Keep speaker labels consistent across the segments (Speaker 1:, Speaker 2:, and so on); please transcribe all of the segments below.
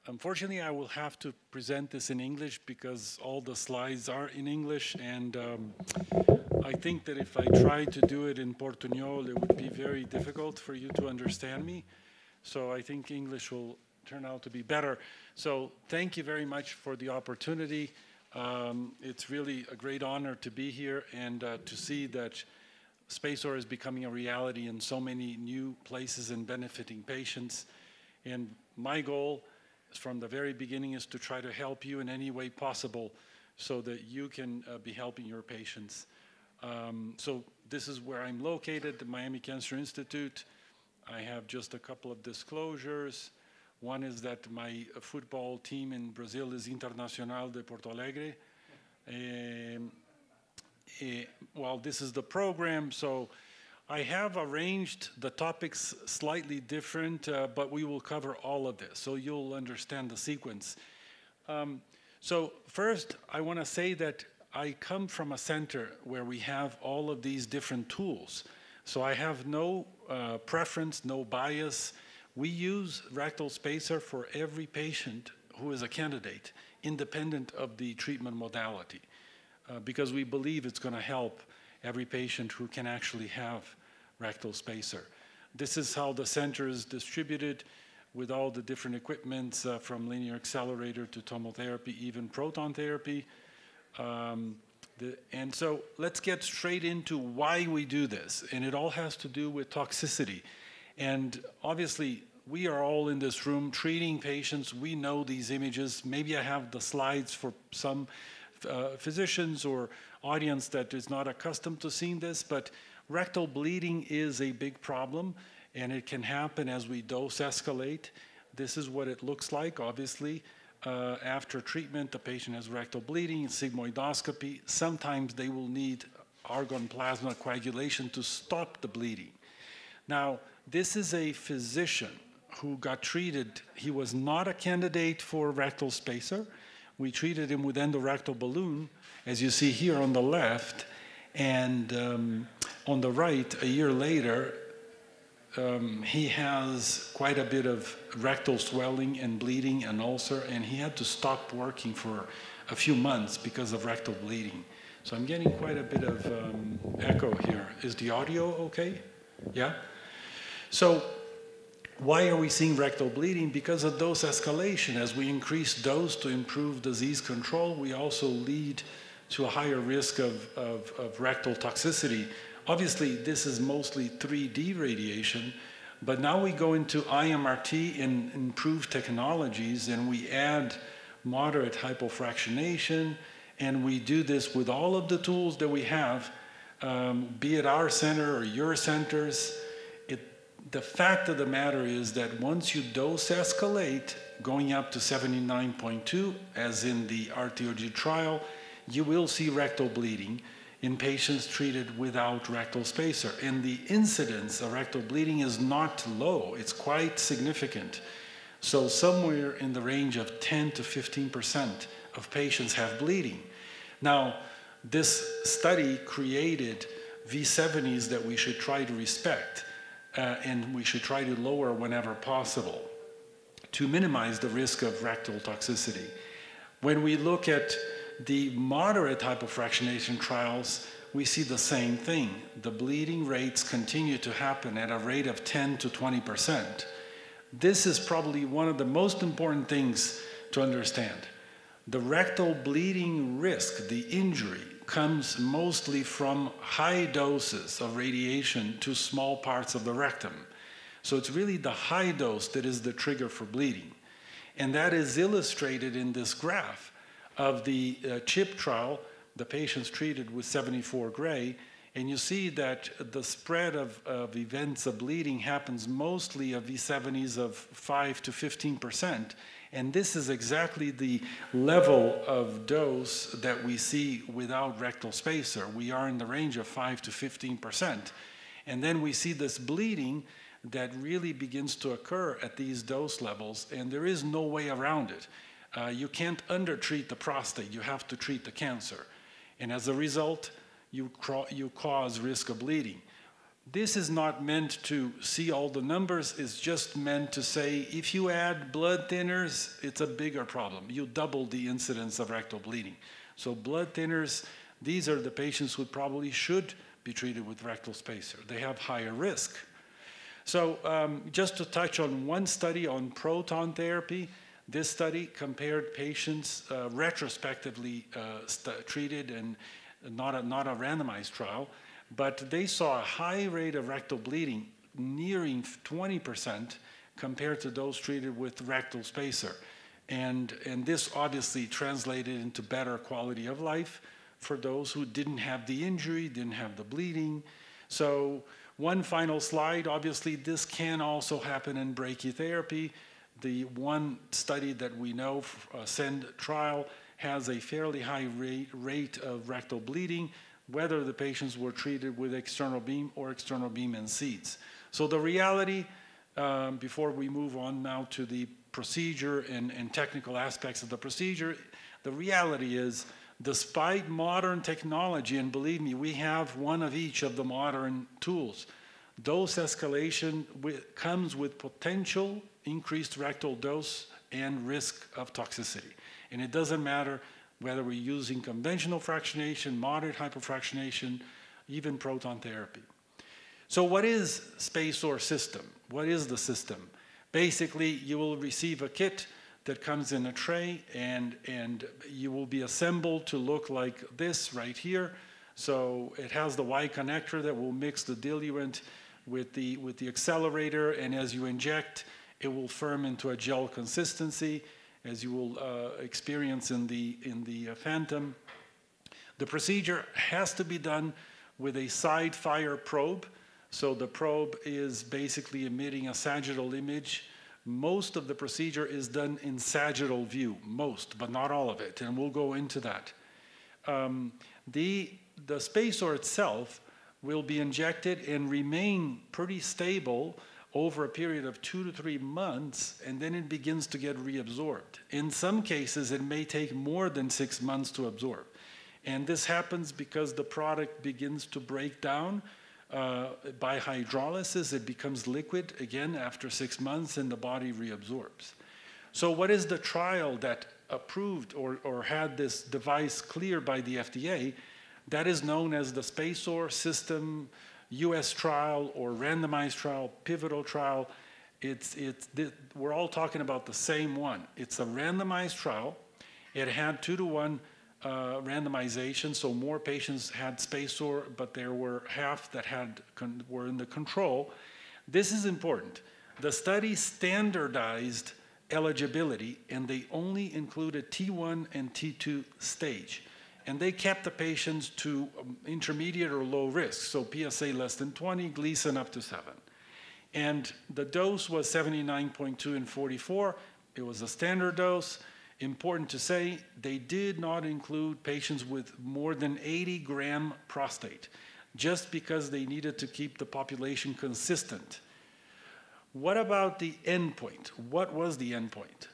Speaker 1: Unfortunately, I will have to present this in English because all the slides are in English, and I think that if I try to do it in Portuñol, it would be very difficult for you to understand me. So I think English will turn out to be better. So thank you very much for the opportunity. It's really a great honor to be here and to see that SpaceOAR is becoming a reality in so many new places and benefiting patients. And my goal from the very beginning is to try to help you in any way possible so that you can be helping your patients. So this is where I'm located, the Miami Cancer Institute. I have just a couple of disclosures. One is that my football team in Brazil is Internacional de Porto Alegre. Well, this is the program, so I have arranged the topics slightly different, but we will cover all of this, so you'll understand the sequence. So first, I want to say that I come from a center where we have all of these different tools. So I have no preference, no bias. We use rectal spacer for every patient who is a candidate, independent of the treatment modality, because we believe it's going to help every patient who can actually have rectal spacer. This is how the center is distributed with all the different equipments from linear accelerator to tomotherapy, even proton therapy. And so let's get straight into why we do this. And it all has to do with toxicity. And obviously, we are all in this room treating patients. We know these images. Maybe I have the slides for some physicians or audience that is not accustomed to seeing this, but rectal bleeding is a big problem, and it can happen as we dose escalate. This is what it looks like, obviously. After treatment, the patient has rectal bleeding, sigmoidoscopy. Sometimes they will need argon plasma coagulation to stop the bleeding. Now, this is a physician who got treated. He was not a candidate for rectal spacer. We treated him with endorectal balloon, as you see here on the left, and on the right, a year later, he has quite a bit of rectal swelling and bleeding and ulcer, and he had to stop working for a few months because of rectal bleeding. So I'm getting quite a bit of echo here. Is the audio okay? Yeah? So why are we seeing rectal bleeding? Because of dose escalation. As we increase dose to improve disease control, we also lead to a higher risk of rectal toxicity. Obviously, this is mostly 3D radiation, but now we go into IMRT and improved technologies, and we add moderate hypofractionation, and we do this with all of the tools that we have, be it our center or your centers. The fact of the matter is that once you dose escalate, going up to 79.2, as in the RTOG trial, you will see rectal bleeding in patients treated without rectal spacer. And the incidence of rectal bleeding is not low, it's quite significant. So somewhere in the range of 10 to 15% of patients have bleeding. Now, this study created V70s that we should try to respect, and we should try to lower whenever possible to minimize the risk of rectal toxicity. When we look at the moderate hypofractionation trials, we see the same thing. The bleeding rates continue to happen at a rate of 10 to 20%. This is probably one of the most important things to understand. The rectal bleeding risk, the injury, comes mostly from high doses of radiation to small parts of the rectum. So it's really the high dose that is the trigger for bleeding. And that is illustrated in this graph of the CHIP trial, the patients treated with 74 gray, and you see that the spread of events of bleeding happens mostly of V70s of 5 to 15%, and this is exactly the level of dose that we see without rectal spacer. We are in the range of 5 to 15%, and then we see this bleeding that really begins to occur at these dose levels, and there is no way around it. You can't undertreat the prostate, you have to treat the cancer. And as a result, you cause risk of bleeding. This is not meant to see all the numbers. It's just meant to say, if you add blood thinners, it's a bigger problem. You double the incidence of rectal bleeding. So blood thinners, these are the patients who probably should be treated with rectal spacer. They have higher risk. So just to touch on one study on proton therapy, this study compared patients retrospectively treated and not a randomized trial, but they saw a high rate of rectal bleeding, nearing 20% compared to those treated with rectal spacer. And this obviously translated into better quality of life for those who didn't have the injury, didn't have the bleeding. So one final slide, obviously this can also happen in brachytherapy. The one study that we know, SEND trial, has a fairly high rate of rectal bleeding, whether the patients were treated with external beam or external beam and seeds. So the reality, before we move on now to the procedure and technical aspects of the procedure, the reality is, despite modern technology, and believe me, we have one of each of the modern tools, dose escalation comes with potential increased rectal dose and risk of toxicity. And it doesn't matter whether we're using conventional fractionation, moderate hypofractionation, even proton therapy. So what is SpaceOAR system? What is the system? Basically, you will receive a kit that comes in a tray, and you will be assembled to look like this right here. So it has the Y connector that will mix the diluent with the accelerator, and as you inject, it will firm into a gel consistency, as you will experience in the Phantom. The procedure has to be done with a side fire probe. So the probe is basically emitting a sagittal image. Most of the procedure is done in sagittal view, most, but not all of it, and we'll go into that. The SpaceOAR itself will be injected and remain pretty stable over a period of 2 to 3 months, and then it begins to get reabsorbed. In some cases, it may take more than 6 months to absorb. And this happens because the product begins to break down by hydrolysis. It becomes liquid again after 6 months, and the body reabsorbs. So what is the trial that approved or had this device cleared by the FDA? That is known as the SpaceOAR system US trial or randomized trial, pivotal trial. We're all talking about the same one. It's a randomized trial. It had 2-to-1 randomization, so more patients had SpaceOAR, but there were half that were in the control. This is important. The study standardized eligibility, and they only included T1 and T2 stage. And they kept the patients to intermediate or low risk, so PSA less than 20, Gleason up to 7. And the dose was 79.2 and 44. It was a standard dose. Important to say, they did not include patients with more than 80-gram prostate, just because they needed to keep the population consistent. What about the endpoint? What was the endpoint?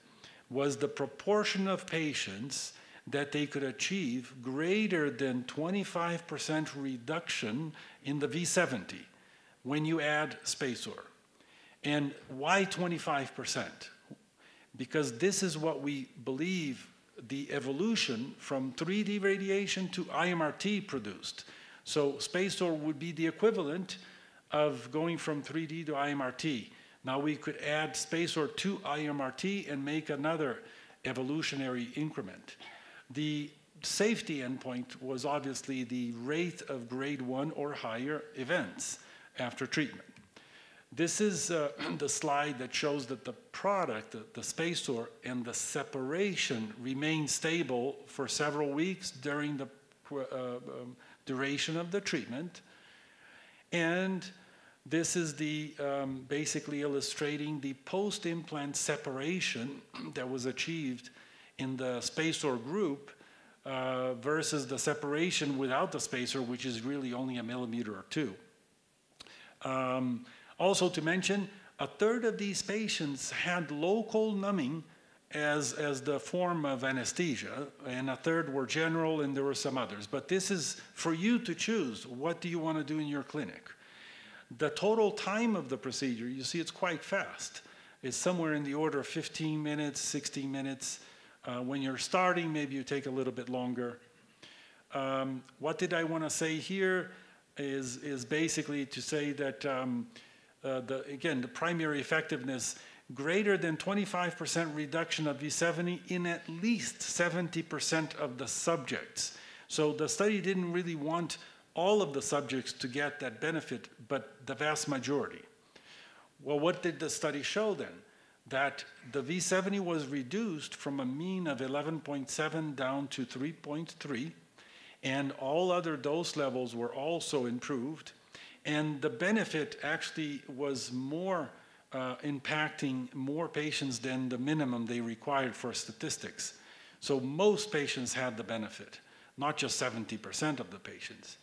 Speaker 1: Was the proportion of patients that they could achieve greater than 25% reduction in the V70 when you add SpaceOAR. And why 25%? Because this is what we believe the evolution from 3D radiation to IMRT produced. So SpaceOAR would be the equivalent of going from 3D to IMRT. Now we could add SpaceOAR to IMRT and make another evolutionary increment. The safety endpoint was obviously the rate of grade 1 or higher events after treatment. This is the slide that shows that the product, the SpaceOAR, and the separation remain stable for several weeks during the duration of the treatment. And this is the basically illustrating the post-implant separation that was achieved in the SpaceOAR group versus the separation without the SpaceOAR, which is really only 1 millimeter or 2. Also to mention, a third of these patients had local numbing as the form of anesthesia, and a third were general, and there were some others. But this is for you to choose. What do you want to do in your clinic? The total time of the procedure, you see it's quite fast. It's somewhere in the order of 15 minutes, 16 minutes. When you're starting, maybe you take a little bit longer. What did I want to say here is basically to say that, again, the primary effectiveness, greater than 25% reduction of V70 in at least 70% of the subjects. So the study didn't really want all of the subjects to get that benefit, but the vast majority. Well, what did the study show then? That the V70 was reduced from a mean of 11.7 down to 3.3, and all other dose levels were also improved, and the benefit actually was more impacting more patients than the minimum they required for statistics. So most patients had the benefit, not just 70% of the patients.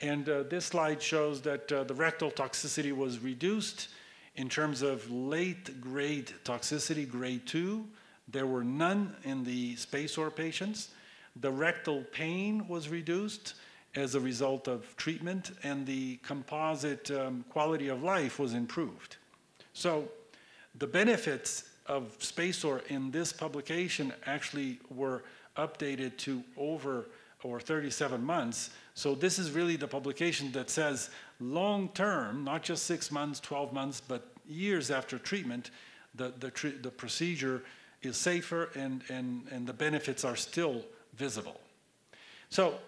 Speaker 1: And this slide shows that the rectal toxicity was reduced. In terms of late grade toxicity, grade 2, there were none in the SpaceOAR patients. The rectal pain was reduced as a result of treatment, and the composite quality of life was improved. So the benefits of SpaceOAR in this publication actually were updated to over 37 months. So this is really the publication that says long-term, not just 6 months, 12 months, but years after treatment, the procedure is safer and the benefits are still visible. So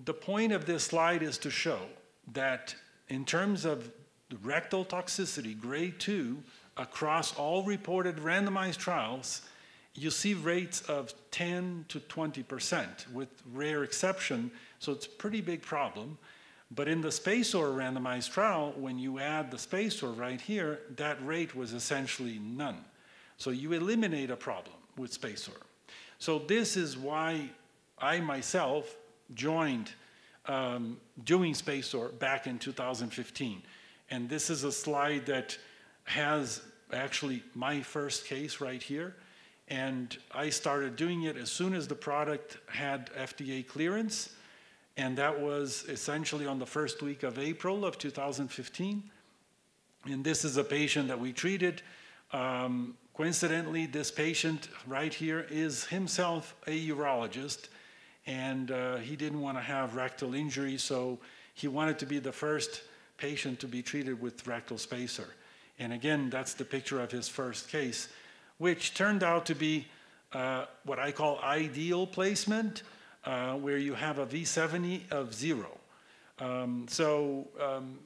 Speaker 1: the point of this slide is to show that in terms of rectal toxicity, grade 2, across all reported randomized trials, you see rates of 10 to 20% with rare exception, so it's a pretty big problem. But in the SpaceOAR randomized trial, when you add the SpaceOAR right here, that rate was essentially none. So you eliminate a problem with SpaceOAR. So this is why I myself joined doing SpaceOAR back in 2015. And this is a slide that has actually my first case right here. And I started doing it as soon as the product had FDA clearance. And that was essentially on the first week of April of 2015. And this is a patient that we treated. Coincidentally, this patient right here is himself a urologist. And he didn't want to have rectal injury, so he wanted to be the first patient to be treated with rectal spacer. And again, that's the picture of his first case, which turned out to be what I call ideal placement, where you have a V70 of 0.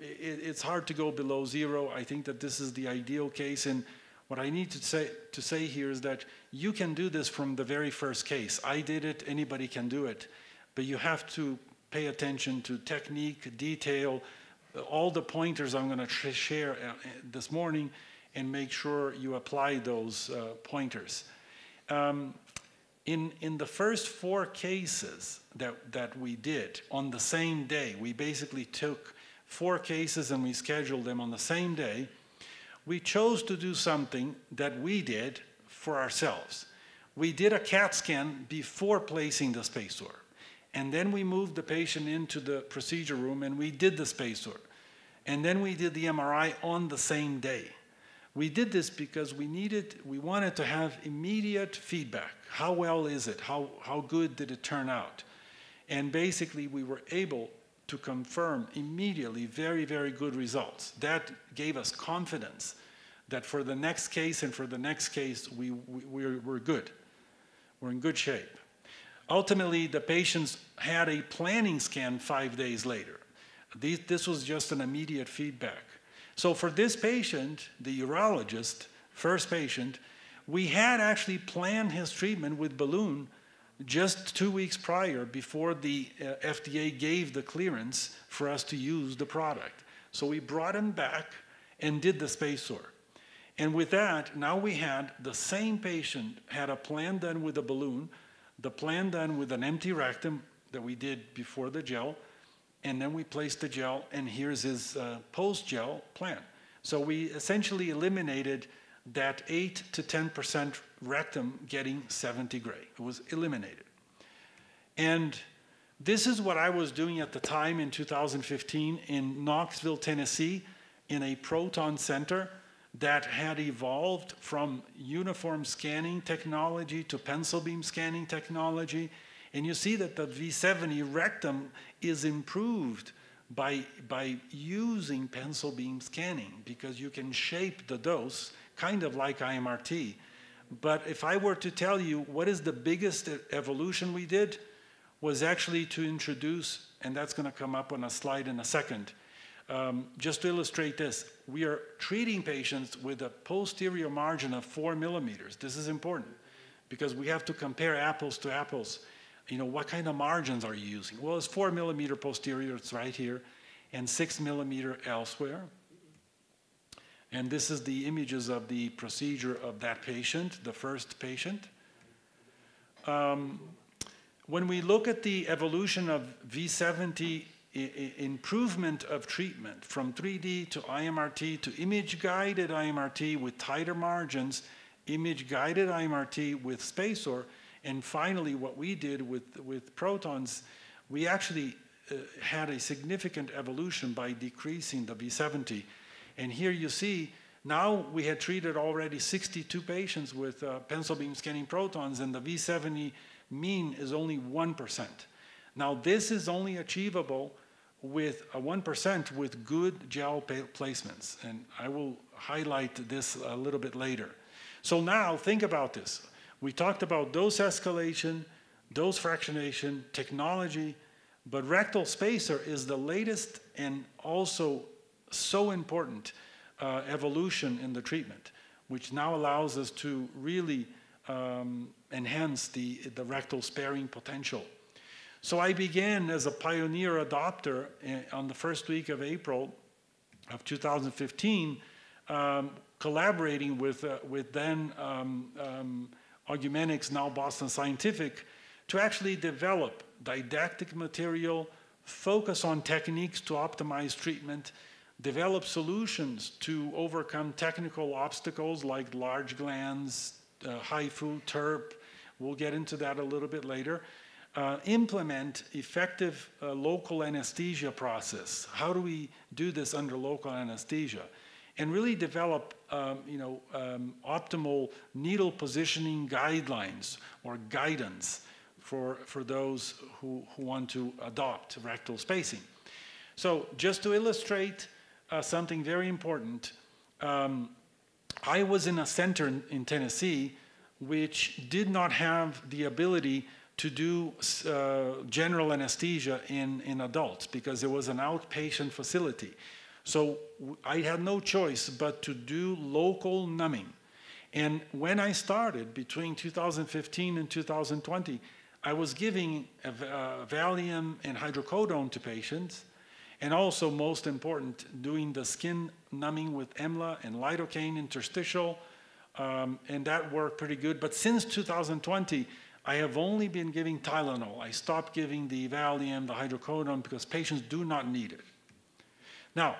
Speaker 1: It's hard to go below 0. I think that this is the ideal case. And what I need to say here is that you can do this from the very first case. I did it, anybody can do it. But you have to pay attention to technique, detail, all the pointers I'm going to share this morning, and make sure you apply those pointers. In the first 4 cases that we did on the same day, we basically took 4 cases and we scheduled them on the same day. We chose to do something that we did for ourselves. We did a CAT scan before placing the SpaceOAR. And then we moved the patient into the procedure room and we did the SpaceOAR. And then we did the MRI on the same day. We did this because we wanted to have immediate feedback. How well is it? How good did it turn out? And basically we were able to confirm immediately very, very good results. That gave us confidence that for the next case and for the next case, we're good. We're in good shape. Ultimately, the patients had a planning scan 5 days later. This was just an immediate feedback. So for this patient, the urologist, first patient, we had actually planned his treatment with balloon just 2 weeks prior, before the FDA gave the clearance for us to use the product. So we brought him back and did the SpaceOAR. And with that, now we had the same patient had a plan done with a balloon, the plan done with an empty rectum that we did before the gel, and then we placed the gel, and here's his post-gel plan. So we essentially eliminated that 8 to 10% rectum getting 70 gray. It was eliminated. And This is what I was doing at the time in 2015 in Knoxville, Tennessee, in a proton center that had evolved from uniform scanning technology to pencil beam scanning technology. And you see that the V70 rectum is improved by using pencil beam scanning, because you can shape the dose, kind of like IMRT. But if I were to tell you what is the biggest evolution we did, was actually to introduce, and that's going to come up on a slide in a second, just to illustrate this, we are treating patients with a posterior margin of 4 millimeters. This is important because we have to compare apples to apples. You know, what kind of margins are you using? Well, it's 4 millimeter posterior, it's right here, and 6 millimeter elsewhere. And this is the images of the procedure of that patient, the first patient. When we look at the evolution of V70 improvement of treatment from 3D to IMRT to image-guided IMRT with tighter margins, image-guided IMRT with SpaceOAR, and finally what we did with protons, we actually had a significant evolution by decreasing the V70. And here you see, now we had treated already 62 patients with pencil beam scanning protons, and the V70 mean is only 1%. Now this is only achievable with a 1% with good gel placements, and I will highlight this a little bit later. So now think about this. We talked about dose escalation, dose fractionation, technology, but rectal spacer is the latest and also so important evolution in the treatment, which now allows us to really enhance the rectal sparing potential. So I began as a pioneer adopter on the first week of April of 2015, collaborating with then Augmentics, now Boston Scientific, to actually develop didactic material, focus on techniques to optimize treatment, develop solutions to overcome technical obstacles like large glands, HIFU, TERP. We'll get into that a little bit later. Implement effective local anesthesia process. How do we do this under local anesthesia? And really develop optimal needle positioning guidelines or guidance for those who want to adopt rectal spacing. So just to illustrate something very important, I was in a center in Tennessee which did not have the ability to do general anesthesia in adults because it was an outpatient facility. So I had no choice but to do local numbing. And when I started between 2015 and 2020, I was giving Valium and hydrocodone to patients, and also, most important, doing the skin numbing with EMLA and lidocaine interstitial, and that worked pretty good. But since 2020, I have only been giving Tylenol. I stopped giving the Valium, the hydrocodone, because patients do not need it. Now,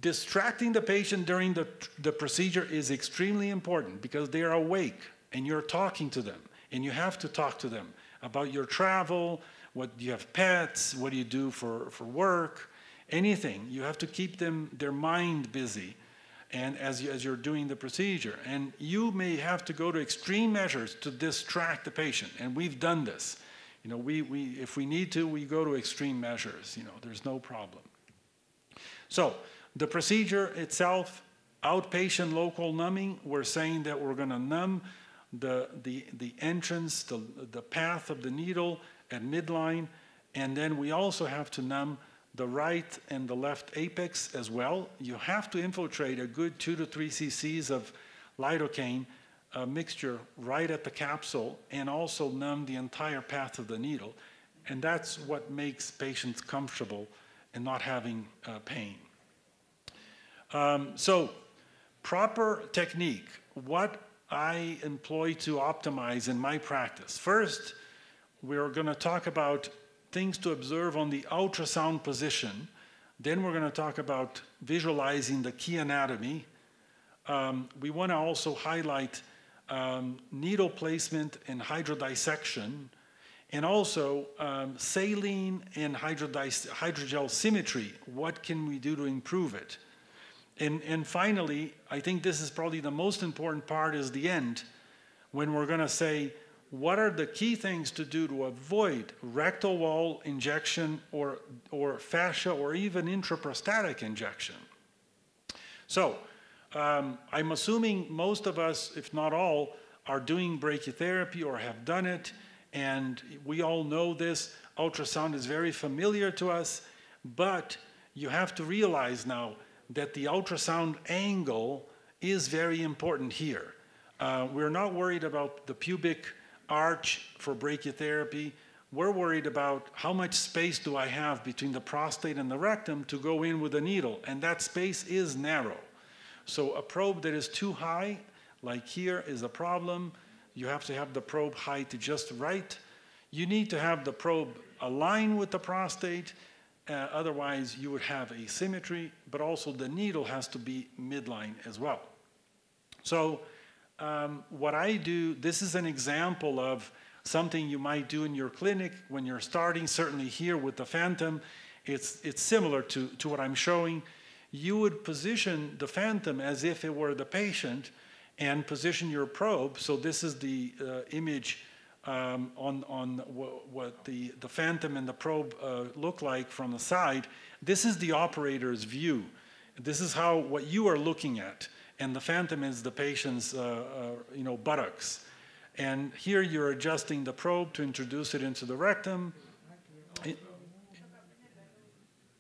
Speaker 1: distracting the patient during the procedure is extremely important because they are awake and you're talking to them, and you have to talk to them about your travel, what you have pets, what do you do for work, anything. You have to keep their mind busy and as you're doing the procedure. And you may have to go to extreme measures to distract the patient, and we've done this. You know, if we need to, we go to extreme measures. You know, there's no problem. So the procedure itself, outpatient local numbing, we're saying that we're going to numb the entrance, the path of the needle at midline, and then we also have to numb the right and the left apex as well. You have to infiltrate a good 2 to 3 cc's of lidocaine mixture right at the capsule, and also numb the entire path of the needle. And that's what makes patients comfortable and not having pain. So proper technique, what I employ to optimize in my practice. First, we're going to talk about things to observe on the ultrasound position. Then we're going to talk about visualizing the key anatomy. We want to also highlight needle placement and hydrodissection. And also saline and hydrogel symmetry. What can we do to improve it? And finally, I think this is probably the most important part, is the end, when we're going to say, what are the key things to do to avoid rectal wall injection or fascia or even intraprostatic injection? So I'm assuming most of us, if not all, are doing brachytherapy or have done it, and we all know this. Ultrasound is very familiar to us, but you have to realize now that the ultrasound angle is very important here. We're not worried about the pubic arch for brachytherapy. We're worried about how much space do I have between the prostate and the rectum to go in with a needle, and that space is narrow. So a probe that is too high, like here, is a problem. You have to have the probe height just right. You need to have the probe align with the prostate, otherwise you would have asymmetry, but also the needle has to be midline as well. So what I do, this is an example of something you might do in your clinic when you're starting, certainly here with the phantom. It's similar to what I'm showing. You would position the phantom as if it were the patient and position your probe. So this is the image on what the phantom and the probe look like from the side. This is the operator's view. This is what you are looking at. And the phantom is the patient's buttocks. And here you're adjusting the probe to introduce it into the rectum.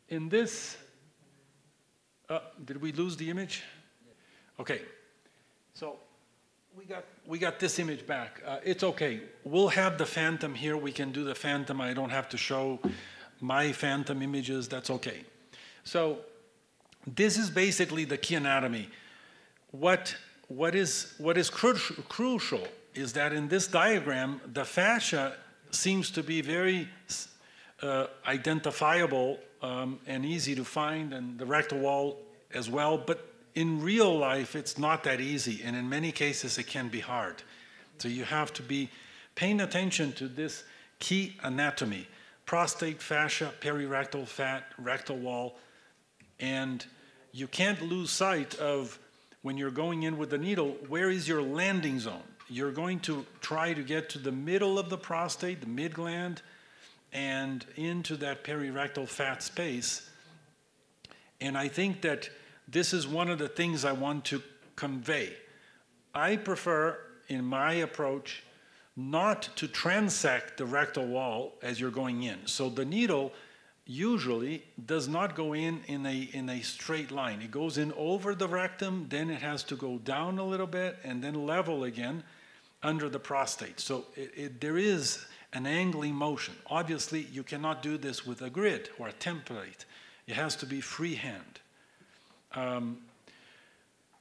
Speaker 1: In this, did we lose the image? Okay. So we got this image back. It's okay. We'll have the phantom here. We can do the phantom. I don't have to show my phantom images. That's okay. So this is basically the key anatomy. What is crucial is that in this diagram, the fascia seems to be very identifiable and easy to find, and the rectal wall as well. But in real life, it's not that easy, and in many cases, it can be hard. So you have to be paying attention to this key anatomy: prostate, fascia, perirectal fat, rectal wall, and you can't lose sight of, when you're going in with the needle, where is your landing zone? You're going to try to get to the middle of the prostate, the mid-gland, and into that perirectal fat space. And I think that this is one of the things I want to convey. I prefer, in my approach, not to transect the rectal wall as you're going in. So the needle usually does not go in a straight line. It goes in over the rectum, then it has to go down a little bit, and then level again under the prostate. So there is an angling motion. Obviously, you cannot do this with a grid or a template. It has to be freehand.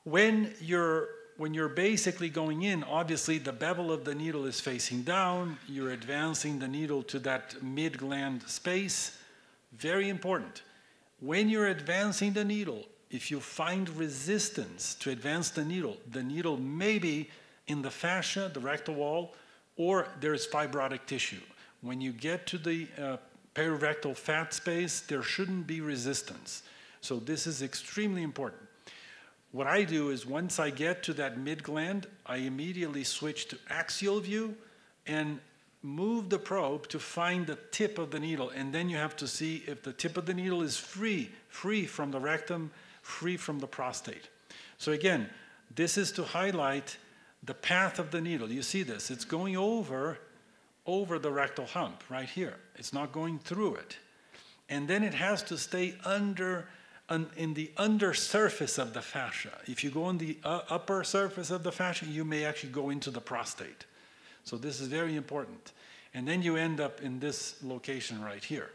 Speaker 1: When you're basically going in, obviously the bevel of the needle is facing down. You're advancing the needle to that mid-gland space. Very important. When you're advancing the needle, if you find resistance to advance the needle may be in the fascia, the rectal wall, or there's fibrotic tissue. When you get to the perirectal fat space, there shouldn't be resistance. So this is extremely important. What I do is, once I get to that mid-gland, I immediately switch to axial view and move the probe to find the tip of the needle. And then you have to see if the tip of the needle is free from the rectum, free from the prostate. So again, this is to highlight the path of the needle. You see this, it's going over the rectal hump right here. It's not going through it. And then it has to stay in the under surface of the fascia. If you go on the upper surface of the fascia, you may actually go into the prostate. So this is very important. And then you end up in this location right here.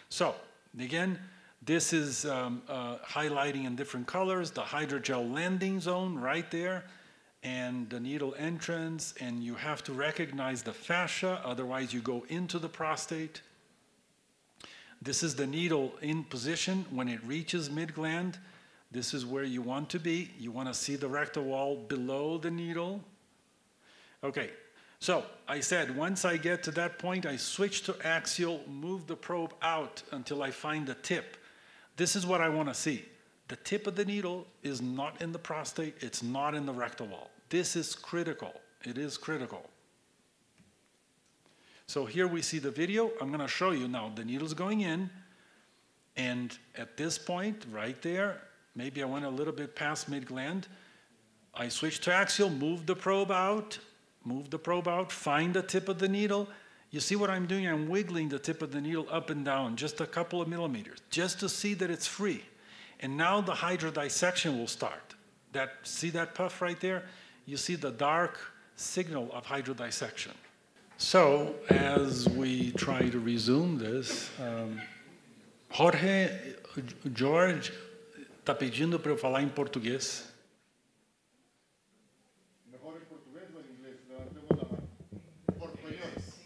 Speaker 1: So again, this is highlighting in different colors, the hydrogel landing zone right there, and the needle entrance, and you have to recognize the fascia, otherwise you go into the prostate. This is the needle in position when it reaches mid-gland. This is where you want to be. You want to see the rectal wall below the needle. Okay, So I said, once I get to that point, I switch to axial, move the probe out until I find the tip. This is what I want to see. The tip of the needle is not in the prostate, it's not in the rectal wall. This is critical. It is critical. So here we see the video. I'm going to show you now. The needle's going in, and at this point, right there, maybe I went a little bit past mid-gland. I switch to axial, move the probe out, find the tip of the needle. You see what I'm doing? I'm wiggling the tip of the needle up and down, just a couple of millimeters, just to see that it's free. And now the hydrodissection will start. See that puff right there? You see the dark signal of hydrodissection. So, as we try to resume this, George está pedindo para eu falar em português. Mejor em português ou em inglês? Levantemos a mão. Português.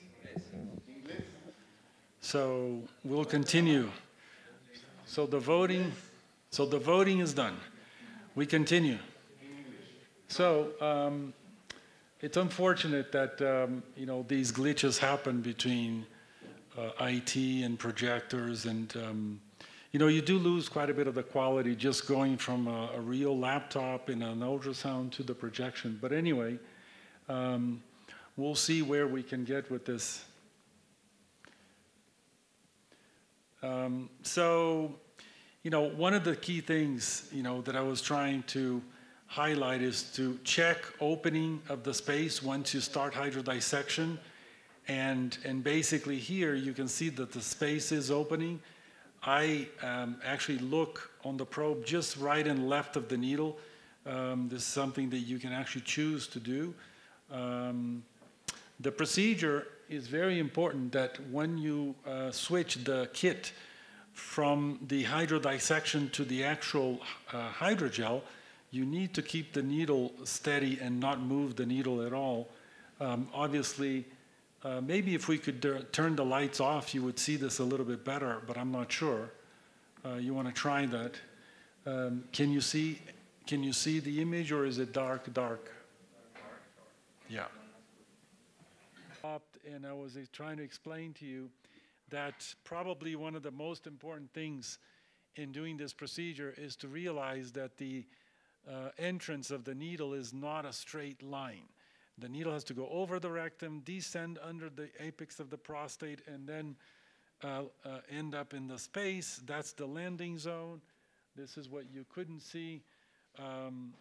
Speaker 1: Inglês. So, we'll continue. So the voting is done. We continue. So, it's unfortunate that these glitches happen between IT and projectors, and you do lose quite a bit of the quality just going from a real laptop in an ultrasound to the projection. But anyway, we'll see where we can get with this. So, one of the key things that I was trying to highlight is to check opening of the space once you start hydrodissection. And basically here you can see that the space is opening. I actually look on the probe just right and left of the needle. This is something that you can actually choose to do. The procedure is very important that when you switch the kit from the hydrodissection to the actual hydrogel, you need to keep the needle steady and not move the needle at all. Obviously, maybe if we could turn the lights off, you would see this a little bit better, but I'm not sure. You want to try that. Can you see the image, or is it dark? Yeah. And I was trying to explain to you that probably one of the most important things in doing this procedure is to realize that the entrance of the needle is not a straight line. The needle has to go over the rectum, descend under the apex of the prostate, and then end up in the space. That's the landing zone. This is what you couldn't see. I'm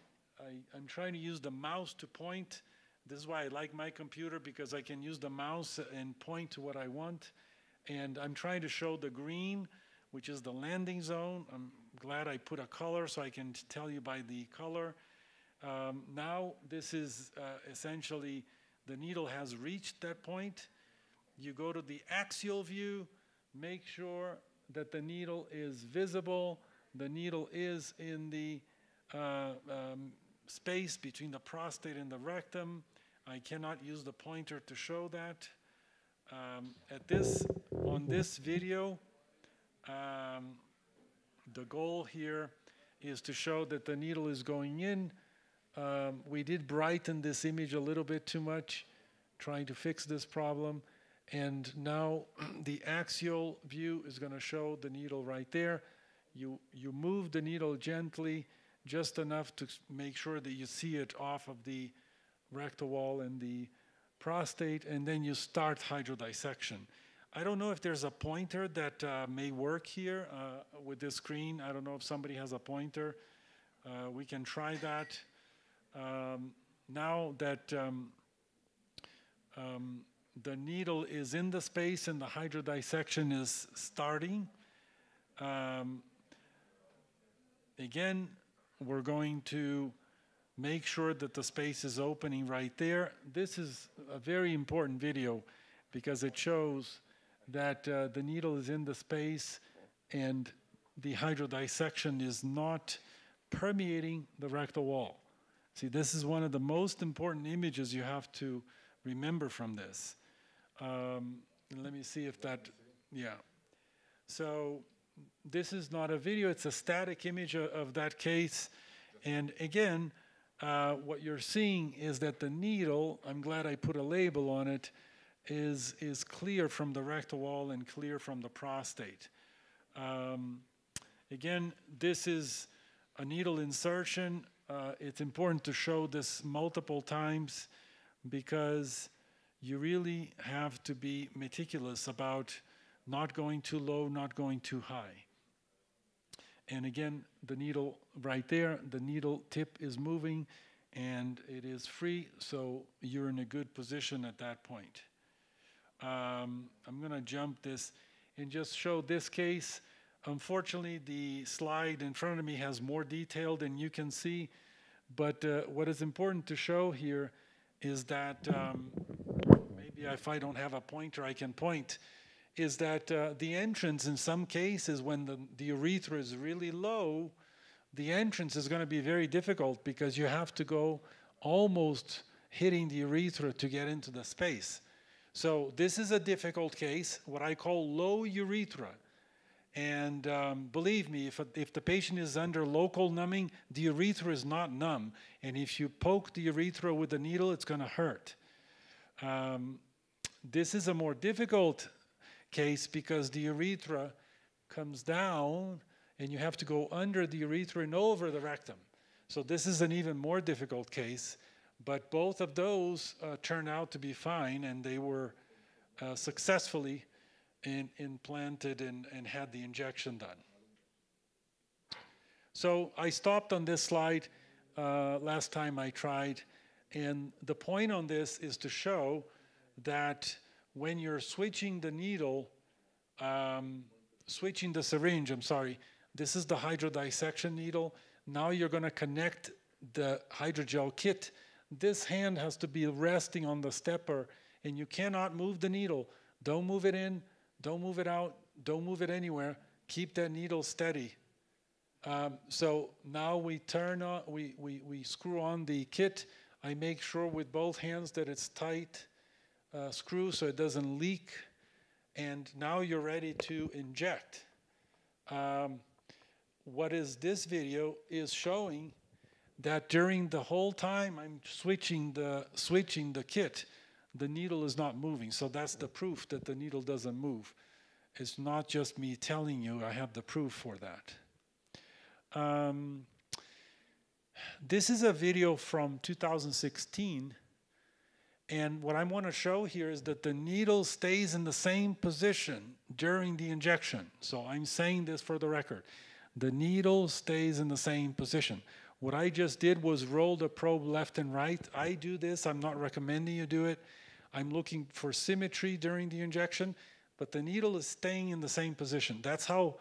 Speaker 1: trying to use the mouse to point. This is why I like my computer, because I can use the mouse and point to what I want. And I'm trying to show the green, which is the landing zone. I'm glad I put a color so I can tell you by the color. Now this is essentially, the needle has reached that point. You go to the axial view, make sure that the needle is visible. The needle is in the space between the prostate and the rectum. I cannot use the pointer to show that. On this video, the goal here is to show that the needle is going in. We did brighten this image a little bit too much, trying to fix this problem. And now the axial view is going to show the needle right there. You move the needle gently, just enough to make sure that you see it off of the rectal wall and the prostate, and then you start hydrodissection. I don't know if there's a pointer that may work here with this screen. I don't know if somebody has a pointer. We can try that. Now that the needle is in the space and the hydrodissection is starting, again, we're going to make sure that the space is opening right there. This is a very important video because it shows that the needle is in the space and the hydrodissection is not permeating the rectal wall. See, this is one of the most important images you have to remember from this. Let me see if that, yeah. So this is not a video, it's a static image of that case. And again, what you're seeing is that the needle, I'm glad I put a label on it, is clear from the rectal wall and clear from the prostate. Again, this is a needle insertion. It's important to show this multiple times because you really have to be meticulous about not going too low, not going too high. And again, the needle right there, the needle tip is moving and it is free, so you're in a good position at that point. I'm going to jump this and just show this case. Unfortunately, the slide in front of me has more detail than you can see, but what is important to show here is that, maybe if I don't have a pointer, I can point, is that the entrance in some cases when the urethra is really low, the entrance is going to be very difficult because you have to go almost hitting the urethra to get into the space. So this is a difficult case, what I call low urethra. And believe me, if the patient is under local numbing, the urethra is not numb. And if you poke the urethra with a needle, it's going to hurt. This is a more difficult case because the urethra comes down and you have to go under the urethra and over the rectum. So this is an even more difficult case, but both of those turned out to be fine, and they were successfully implanted and had the injection done. So I stopped on this slide last time I tried, and the point on this is to show that when you're switching the needle, switching the syringe, I'm sorry, this is the hydrodissection needle. Now you're going to connect the hydrogel kit. This hand has to be resting on the stepper, and you cannot move the needle. Don't move it in, don't move it out, don't move it anywhere. Keep that needle steady. So now we turn on, we screw on the kit. I make sure with both hands that it's tight screw so it doesn't leak. And now you're ready to inject. What is this video is showing that during the whole time I'm switching the kit, the needle is not moving. So that's the proof that the needle doesn't move. It's not just me telling you, I have the proof for that. This is a video from 2016. And what I want to show here is that the needle stays in the same position during the injection. So I'm saying this for the record. The needle stays in the same position. What I just did was roll the probe left and right. I do this. I'm not recommending you do it. I'm looking for symmetry during the injection, but the needle is staying in the same position. That's how,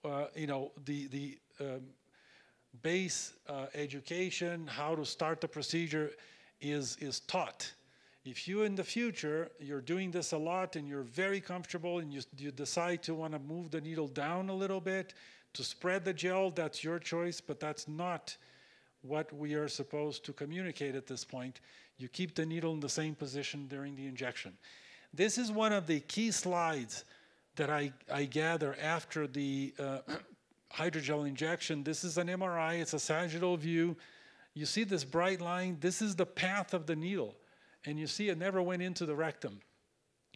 Speaker 1: the base education, how to start the procedure is taught. If you in the future, you're doing this a lot and you're very comfortable and you decide to want to move the needle down a little bit to spread the gel, that's your choice, but that's not what we are supposed to communicate at this point. You keep the needle in the same position during the injection. This is one of the key slides that I gather after the hydrogel injection. This is an MRI, it's a sagittal view. You see this bright line, this is the path of the needle. And you see it never went into the rectum.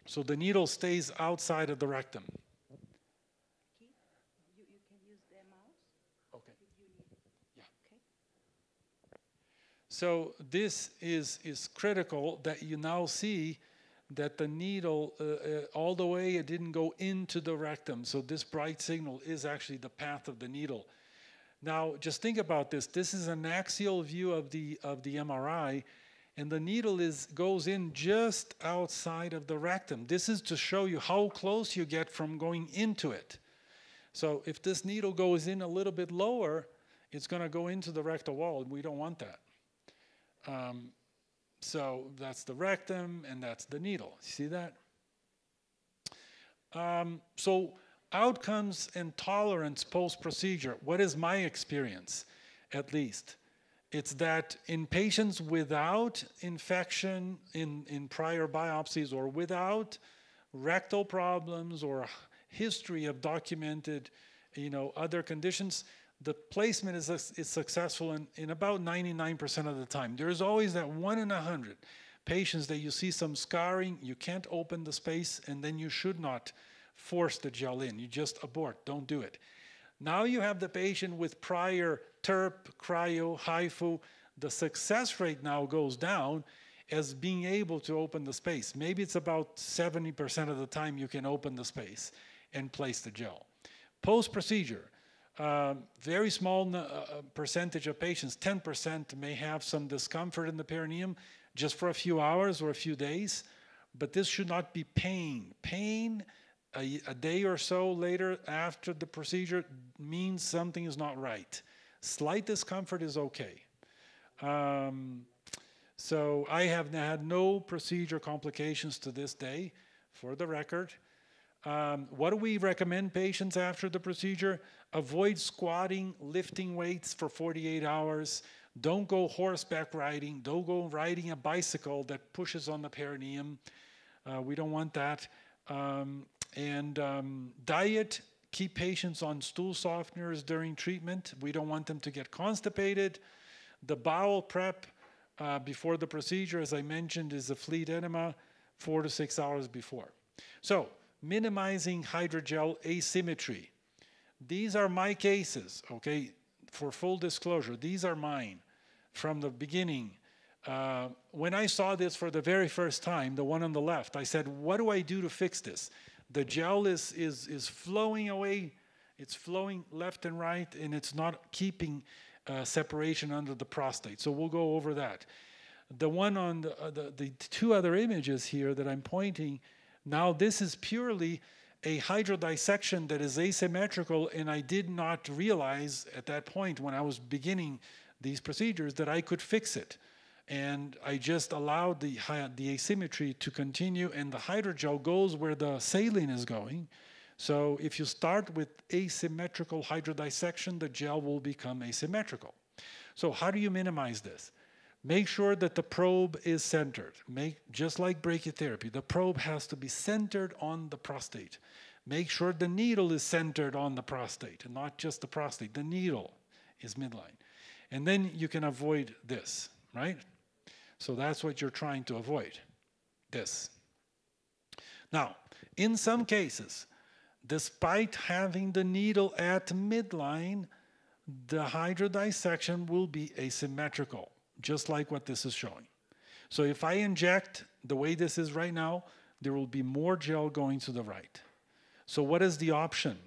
Speaker 1: So the needle stays outside of the rectum.
Speaker 2: You can use the mouse.
Speaker 1: Okay.
Speaker 2: If you need it.
Speaker 1: Yeah.
Speaker 2: Okay.
Speaker 1: So this is critical that you now see that the needle, all the way, it didn't go into the rectum. So this bright signal is actually the path of the needle. Now, just think about this. This is an axial view of the MRI, and the needle goes in just outside of the rectum. This is to show you how close you get from going into it. So if this needle goes in a little bit lower, it's going to go into the rectal wall, and we don't want that. So that's the rectum, and that's the needle. See that? So outcomes and tolerance post-procedure. What is my experience, at least? It's that in patients without infection in prior biopsies or without rectal problems or history of documented, other conditions, the placement is successful in about 99% of the time. There's always that 1 in 100 patients that you see some scarring, you can't open the space, and then you should not force the gel in. You just abort, don't do it. Now you have the patient with prior TERP, cryo, HIFU. The success rate now goes down as being able to open the space. Maybe it's about 70% of the time you can open the space and place the gel. Post-procedure, very small percentage of patients, 10% may have some discomfort in the perineum just for a few hours or a few days, but this should not be pain. Pain a day or so later after the procedure means something is not right. Slight discomfort is okay. So I have had no procedure complications to this day, for the record. What do we recommend patients after the procedure? Avoid squatting, lifting weights for 48 hours. Don't go horseback riding. Don't go riding a bicycle that pushes on the perineum. We don't want that. Diet, keep patients on stool softeners during treatment. We don't want them to get constipated. The bowel prep before the procedure, as I mentioned, is a fleet enema 4 to 6 hours before. So, minimizing hydrogel asymmetry. These are my cases, okay? For full disclosure, these are mine from the beginning. When I saw this for the very first time, the one on the left, I said, what do I do to fix this? The gel is flowing away. It's flowing left and right, and it's not keeping separation under the prostate. So we'll go over that. The one on the two other images here that I'm pointing, now this is purely a hydrodissection that is asymmetrical, and I did not realize at that point when I was beginning these procedures that I could fix it. And I just allowed the asymmetry to continue, and the hydrogel goes where the saline is going. So if you start with asymmetrical hydrodissection, the gel will become asymmetrical. So how do you minimize this? Make sure that the probe is centered. Just like brachytherapy, the probe has to be centered on the prostate. Make sure the needle is centered on the prostate, and not just the prostate. The needle is midline. And then you can avoid this, right? So that's what you're trying to avoid, this. Now, in some cases, despite having the needle at midline, the hydrodissection will be asymmetrical, just like what this is showing. So if I inject the way this is right now, there will be more gel going to the right. So what is the option?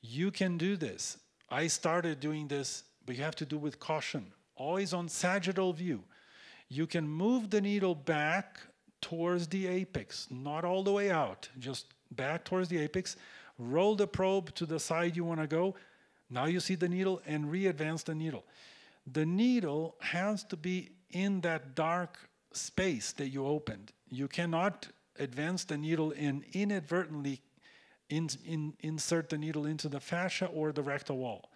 Speaker 1: You can do this. I started doing this, but you have to do with caution. Always on sagittal view. You can move the needle back towards the apex, not all the way out, just back towards the apex. Roll the probe to the side you want to go. Now you see the needle, and re-advance the needle. The needle has to be in that dark space that you opened. You cannot advance the needle and inadvertently insert the needle into the fascia or the rectal wall.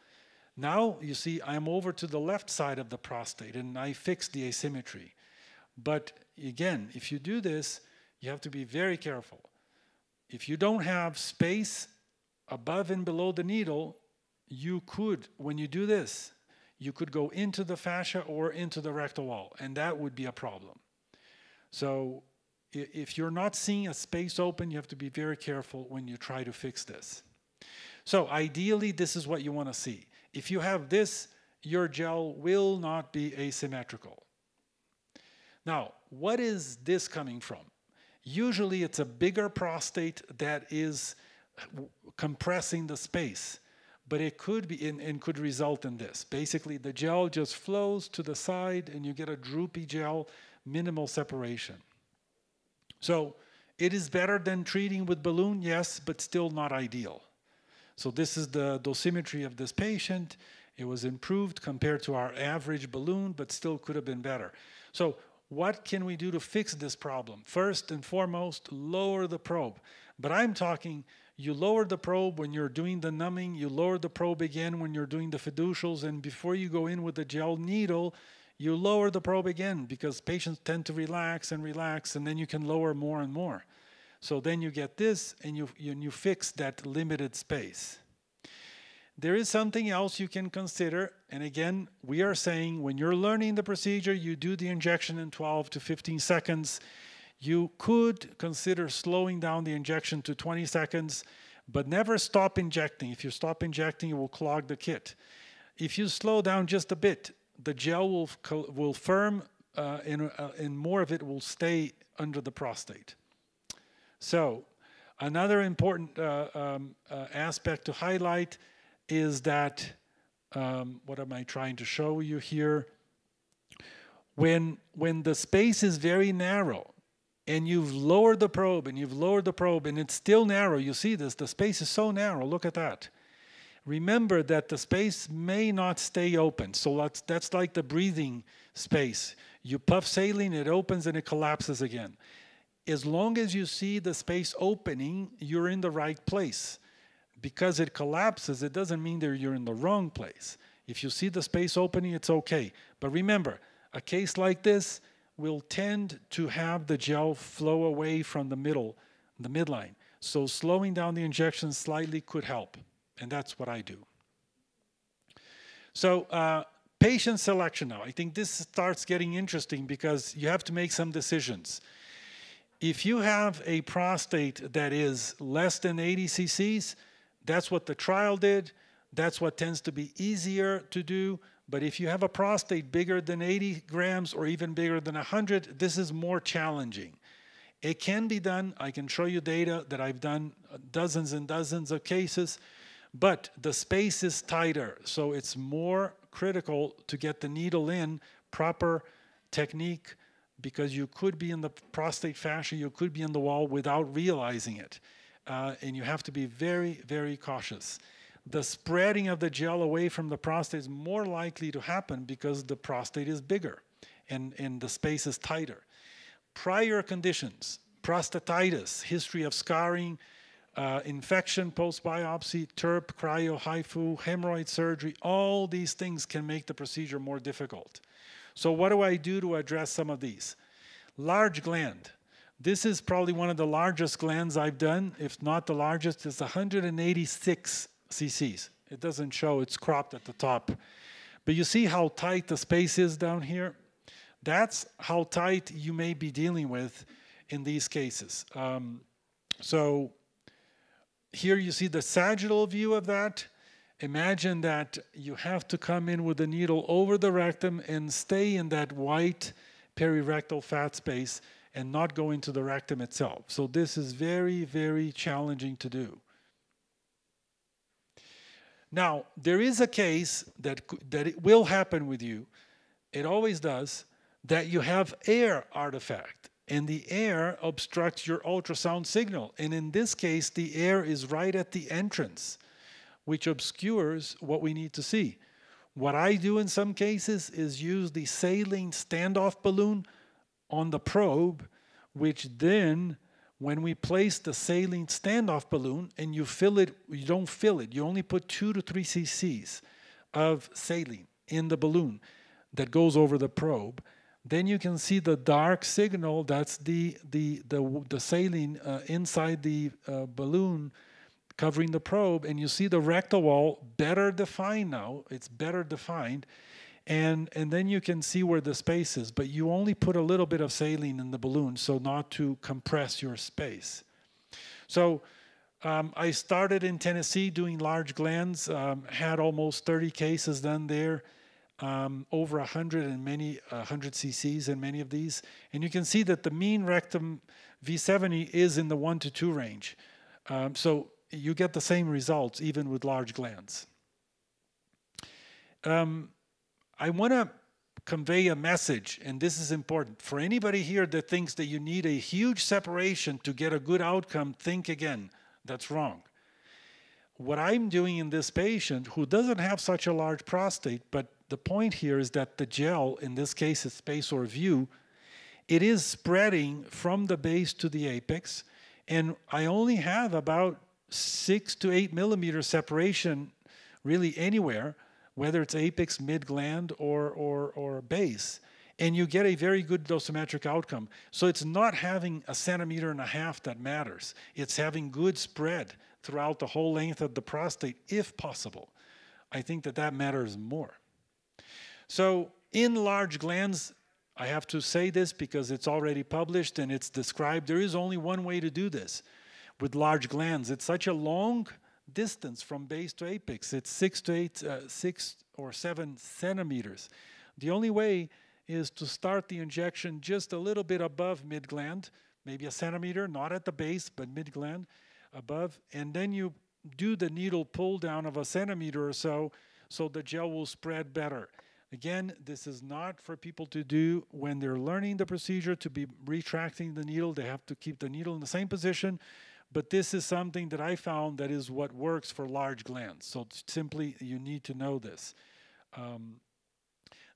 Speaker 1: Now, you see, I'm over to the left side of the prostate, and I fixed the asymmetry. But again, if you do this, you have to be very careful. If you don't have space above and below the needle, you could, when you do this, you could go into the fascia or into the rectal wall, and that would be a problem. So if you're not seeing a space open, you have to be very careful when you try to fix this. So ideally, this is what you want to see. If you have this, your gel will not be asymmetrical. Now, what is this coming from? Usually it's a bigger prostate that is compressing the space, but it could be and could result in this. Basically, the gel just flows to the side and you get a droopy gel, minimal separation. So it is better than treating with balloon, yes, but still not ideal. So this is the dosimetry of this patient. It was improved compared to our average balloon, but still could have been better. So what can we do to fix this problem? First and foremost, lower the probe. But I'm talking, you lower the probe when you're doing the numbing, you lower the probe again when you're doing the fiducials, and before you go in with the gel needle, you lower the probe again because patients tend to relax, and then you can lower more and more. So then you get this, and you fix that limited space. There is something else you can consider. And again, we are saying when you're learning the procedure, you do the injection in 12 to 15 seconds. You could consider slowing down the injection to 20 seconds, but never stop injecting. If you stop injecting, it will clog the kit. If you slow down just a bit, the gel will firm and more of it will stay under the prostate. So another important aspect to highlight is that, what am I trying to show you here? When the space is very narrow, and you've lowered the probe, and it's still narrow, you see this, the space is so narrow, look at that. Remember that the space may not stay open, so that's like the breathing space. You puff saline, it opens and it collapses again. As long as you see the space opening, you're in the right place. Because it collapses, it doesn't mean that you're in the wrong place. If you see the space opening, it's okay. But remember, a case like this will tend to have the gel flow away from the midline. So slowing down the injection slightly could help. And that's what I do. So patient selection now. I think this starts getting interesting because you have to make some decisions. If you have a prostate that is less than 80 cc's, that's what the trial did. That's what tends to be easier to do. But if you have a prostate bigger than 80 grams or even bigger than 100, this is more challenging. It can be done. I can show you data that I've done dozens and dozens of cases, but the space is tighter. So it's more critical to get the needle in, proper technique, because you could be in the prostate fascia, you could be in the wall without realizing it. And you have to be very, very cautious. The spreading of the gel away from the prostate is more likely to happen because the prostate is bigger and the space is tighter. Prior conditions, prostatitis, history of scarring, infection post-biopsy, TURP, cryo, HIFU, hemorrhoid surgery, all these things can make the procedure more difficult. So what do I do to address some of these? Large gland. This is probably one of the largest glands I've done, if not the largest. It's 186 cc's. It doesn't show, it's cropped at the top. But you see how tight the space is down here? That's how tight you may be dealing with in these cases. So here you see the sagittal view of that. Imagine that you have to come in with the needle over the rectum and stay in that white perirectal fat space and not go into the rectum itself. So this is very, very challenging to do. Now, there is a case that it will happen with you, it always does, that you have air artifact, and the air obstructs your ultrasound signal. And in this case, the air is right at the entrance, which obscures what we need to see. What I do in some cases is use the saline standoff balloon on the probe, which then, when we place the saline standoff balloon and you fill it, you don't fill it, you only put 2 to 3 cc's of saline in the balloon that goes over the probe, then you can see the dark signal, that's the saline inside the balloon covering the probe, and you see the rectal wall better defined now, it's better defined, and then you can see where the space is, but you only put a little bit of saline in the balloon, so not to compress your space. So I started in Tennessee doing large glands, had almost 30 cases done there, over 100 and many 100 cc's in many of these, and you can see that the mean rectum V70 is in the 1 to 2 range. So you get the same results even with large glands. I want to convey a message, and this is important. For anybody here that thinks that you need a huge separation to get a good outcome, think again. That's wrong. What I'm doing in this patient who doesn't have such a large prostate, but the point here is that the gel, in this case it's SpaceOAR View, it is spreading from the base to the apex, and I only have about 6 to 8 millimeter separation really anywhere, whether it's apex, mid-gland, or base, and you get a very good dosimetric outcome. So it's not having 1.5 centimeters that matters. It's having good spread throughout the whole length of the prostate, if possible. I think that that matters more. So in large glands, I have to say this because it's already published and it's described, there is only one way to do this with large glands. It's such a long distance from base to apex. It's 6 or 7 centimeters. The only way is to start the injection just a little bit above mid-gland, maybe a centimeter, not at the base, but mid-gland above, and then you do the needle pull down of a centimeter or so the gel will spread better. Again, this is not for people to do when they're learning the procedure to be retracting the needle. They have to keep the needle in the same position, but this is something that I found that is what works for large glands. So simply, you need to know this.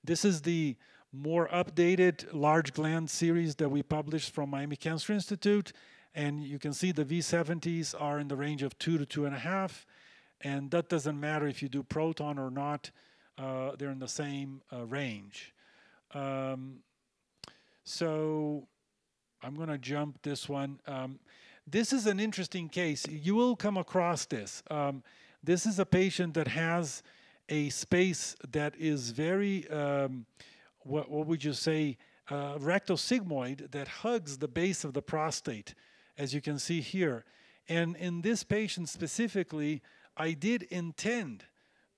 Speaker 1: This is the more updated large gland series that we published from Miami Cancer Institute. And you can see the V70s are in the range of 2 to 2.5. And that doesn't matter if you do proton or not. They're in the same range. So I'm going to jump this one. This is an interesting case. You will come across this. This is a patient that has a space that is very, what would you say, rectosigmoid that hugs the base of the prostate, as you can see here. And in this patient specifically, I did intend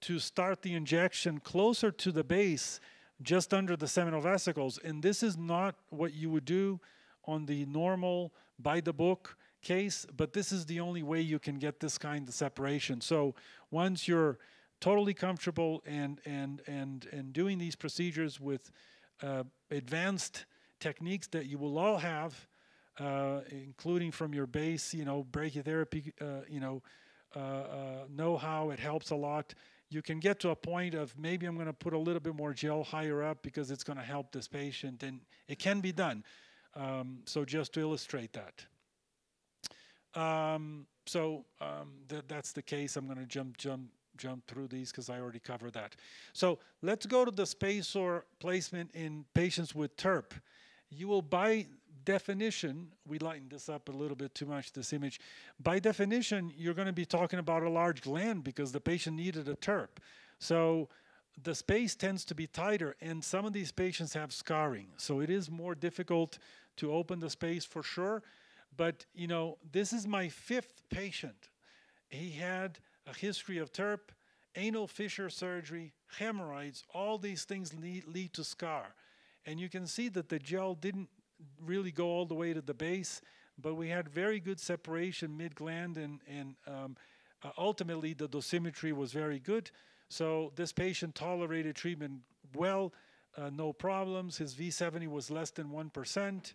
Speaker 1: to start the injection closer to the base, just under the seminal vesicles. And this is not what you would do on the normal, by the book case, but this is the only way you can get this kind of separation. So once you're totally comfortable and doing these procedures with advanced techniques that you will all have, including from your base, brachytherapy, know-how, it helps a lot. You can get to a point of maybe I'm going to put a little bit more gel higher up because it's going to help this patient, and it can be done. So just to illustrate that. That's the case. I'm going to jump through these because I already covered that. So let's go to the SpaceOAR placement in patients with TERP. You will, by definition, we lightened this up a little bit too much, this image. By definition, you're going to be talking about a large gland because the patient needed a TERP. So the space tends to be tighter, and some of these patients have scarring. So it is more difficult to open the space for sure. But, this is my 5th patient. He had a history of TERP, anal fissure surgery, hemorrhoids. All these things lead to scar. And you can see that the gel didn't really go all the way to the base, but we had very good separation mid-gland, and ultimately the dosimetry was very good. So this patient tolerated treatment well, no problems. His V70 was less than 1%,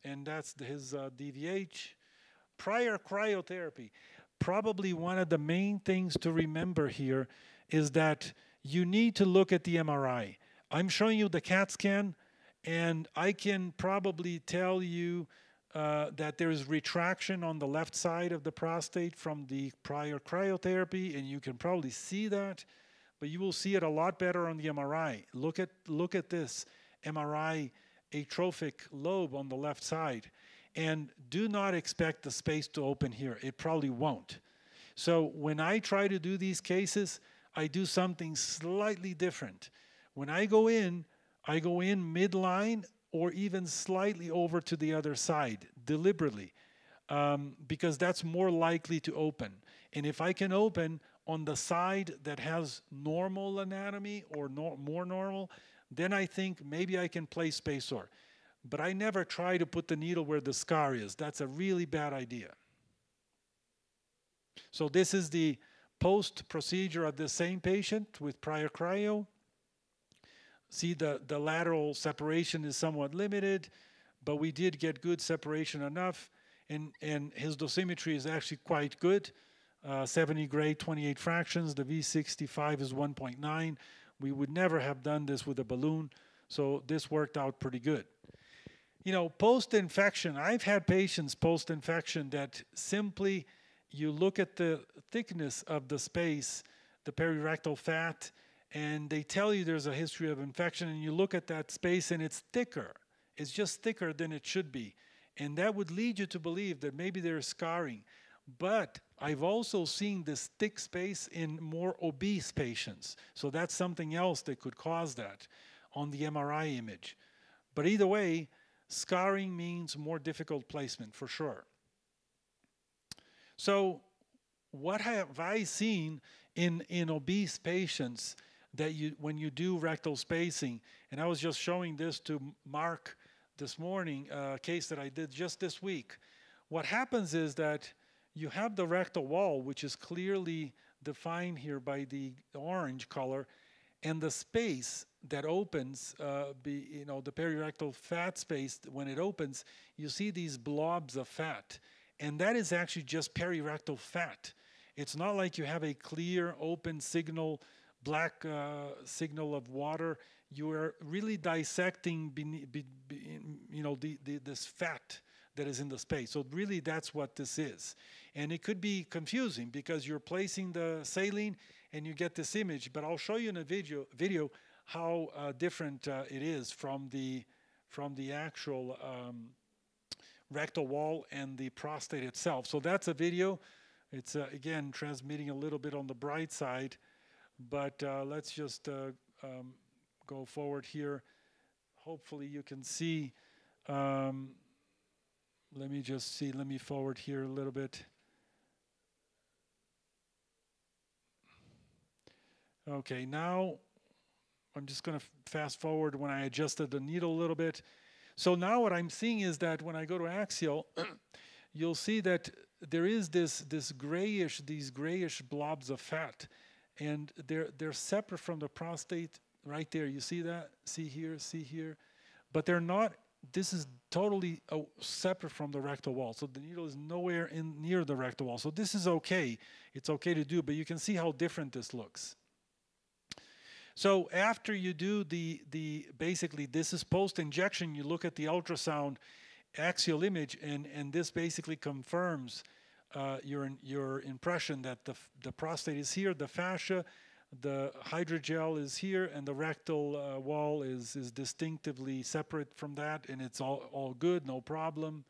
Speaker 1: and that's his DVH. Prior cryotherapy. Probably one of the main things to remember here is that you need to look at the MRI. I'm showing you the CAT scan, and I can probably tell you that there's retraction on the left side of the prostate from the prior cryotherapy, and you can probably see that, but you will see it a lot better on the MRI. Look at this MRI atrophic lobe on the left side, and do not expect the space to open here. It probably won't. So when I try to do these cases, I do something slightly different. When I go in midline or even slightly over to the other side, deliberately, because that's more likely to open. And if I can open on the side that has normal anatomy or more normal, then I think maybe I can place SpaceOAR. But I never try to put the needle where the scar is. That's a really bad idea. So this is the post-procedure of the same patient with prior cryo. See, the lateral separation is somewhat limited, but we did get good separation enough, and his dosimetry is actually quite good. 70 gray, 28 fractions. The V65 is 1.9. We would never have done this with a balloon, so this worked out pretty good. Post-infection, I've had patients post-infection that simply, you look at the thickness of the space, the perirectal fat, and they tell you there's a history of infection, and you look at that space and it's thicker. It's just thicker than it should be. And that would lead you to believe that maybe there's scarring. But I've also seen this thick space in more obese patients. So that's something else that could cause that on the MRI image. But either way, scarring means more difficult placement for sure. So what have I seen in obese patients that when you do rectal spacing, and I was just showing this to Mark this morning, a case that I did just this week. What happens is that you have the rectal wall, which is clearly defined here by the orange color, and the space that opens, the perirectal fat space, when it opens, you see these blobs of fat. And that is actually just perirectal fat. It's not like you have a clear, open signal, black signal of water. You are really dissecting this fat that is in the space. So really that's what this is. And it could be confusing because you're placing the saline and you get this image, but I'll show you in a video how different it is from the actual rectal wall and the prostate itself. So that's a video. It's again transmitting a little bit on the bright side, but let's just go forward here. Hopefully you can see. Let me just see. Let me forward here a little bit. Okay, now I'm just going to fast forward when I adjusted the needle a little bit. So now what I'm seeing is that when I go to axial, you'll see that there is these grayish blobs of fat, and they're separate from the prostate right there. You see that? See here, but they're not. This is totally separate from the rectal wall. So the needle is nowhere near the rectal wall. So this is okay. It's okay to do, but you can see how different this looks. So after you do basically this is post-injection, you look at the ultrasound axial image, and this basically confirms your impression that the prostate is here, the fascia, the hydrogel is here, and the rectal wall is distinctively separate from that, and it's all good, no problem.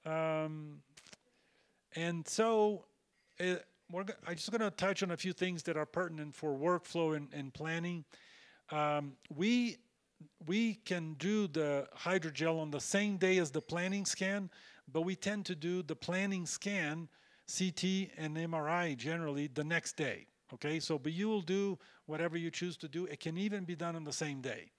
Speaker 1: And so I'm just going to touch on a few things that are pertinent for workflow and planning. We can do the hydrogel on the same day as the planning scan, but we tend to do the planning scan, CT and MRI generally, the next day. Okay, but you will do whatever you choose to do. It can even be done on the same day.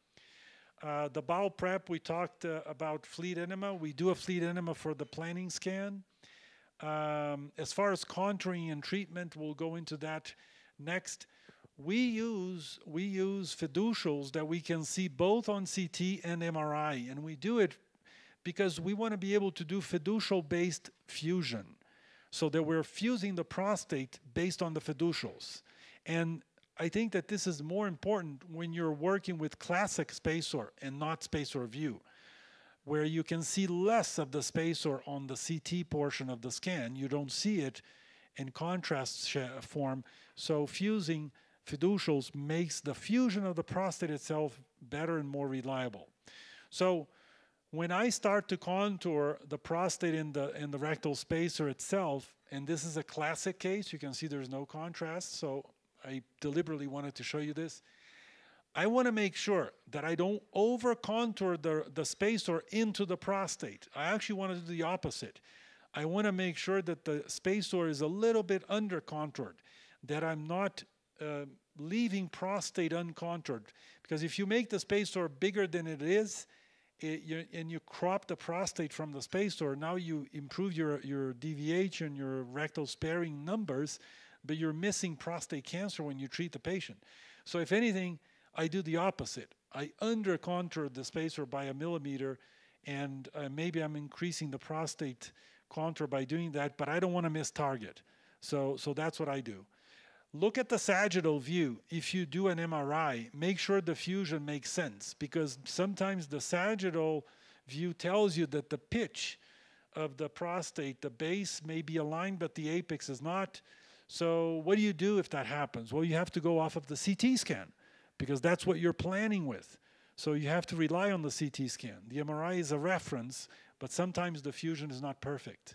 Speaker 1: The bowel prep, we talked about fleet enema. We do a fleet enema for the planning scan. As far as contouring and treatment, we'll go into that next. We use fiducials that we can see both on CT and MRI, and we do it because we want to be able to do fiducial-based fusion, so that we're fusing the prostate based on the fiducials. And I think that this is more important when you're working with classic SpaceOAR and not SpaceOAR View, where you can see less of the SpaceOAR on the CT portion of the scan. You don't see it in contrast form. So fusing fiducials makes the fusion of the prostate itself better and more reliable. So when I start to contour the prostate in the rectal spacer itself, and this is a classic case, you can see there's no contrast, so I deliberately wanted to show you this. I want to make sure that I don't over-contour the spacer into the prostate. I actually want to do the opposite. I want to make sure that the spacer is a little bit under-contoured, that I'm not leaving prostate uncontoured. Because if you make the spacer bigger than it is, and you crop the prostate from the spacer, now you improve your deviation, your rectal sparing numbers, but you're missing prostate cancer when you treat the patient. So if anything, I do the opposite. I under-contour the spacer by 1 millimeter, and maybe I'm increasing the prostate contour by doing that, but I don't want to miss target. So that's what I do. Look at the sagittal view. If you do an MRI, make sure the fusion makes sense, because sometimes the sagittal view tells you that the pitch of the prostate, the base may be aligned, but the apex is not. So what do you do if that happens? Well, you have to go off of the CT scan, because that's what you're planning with. So you have to rely on the CT scan. The MRI is a reference, but sometimes the fusion is not perfect.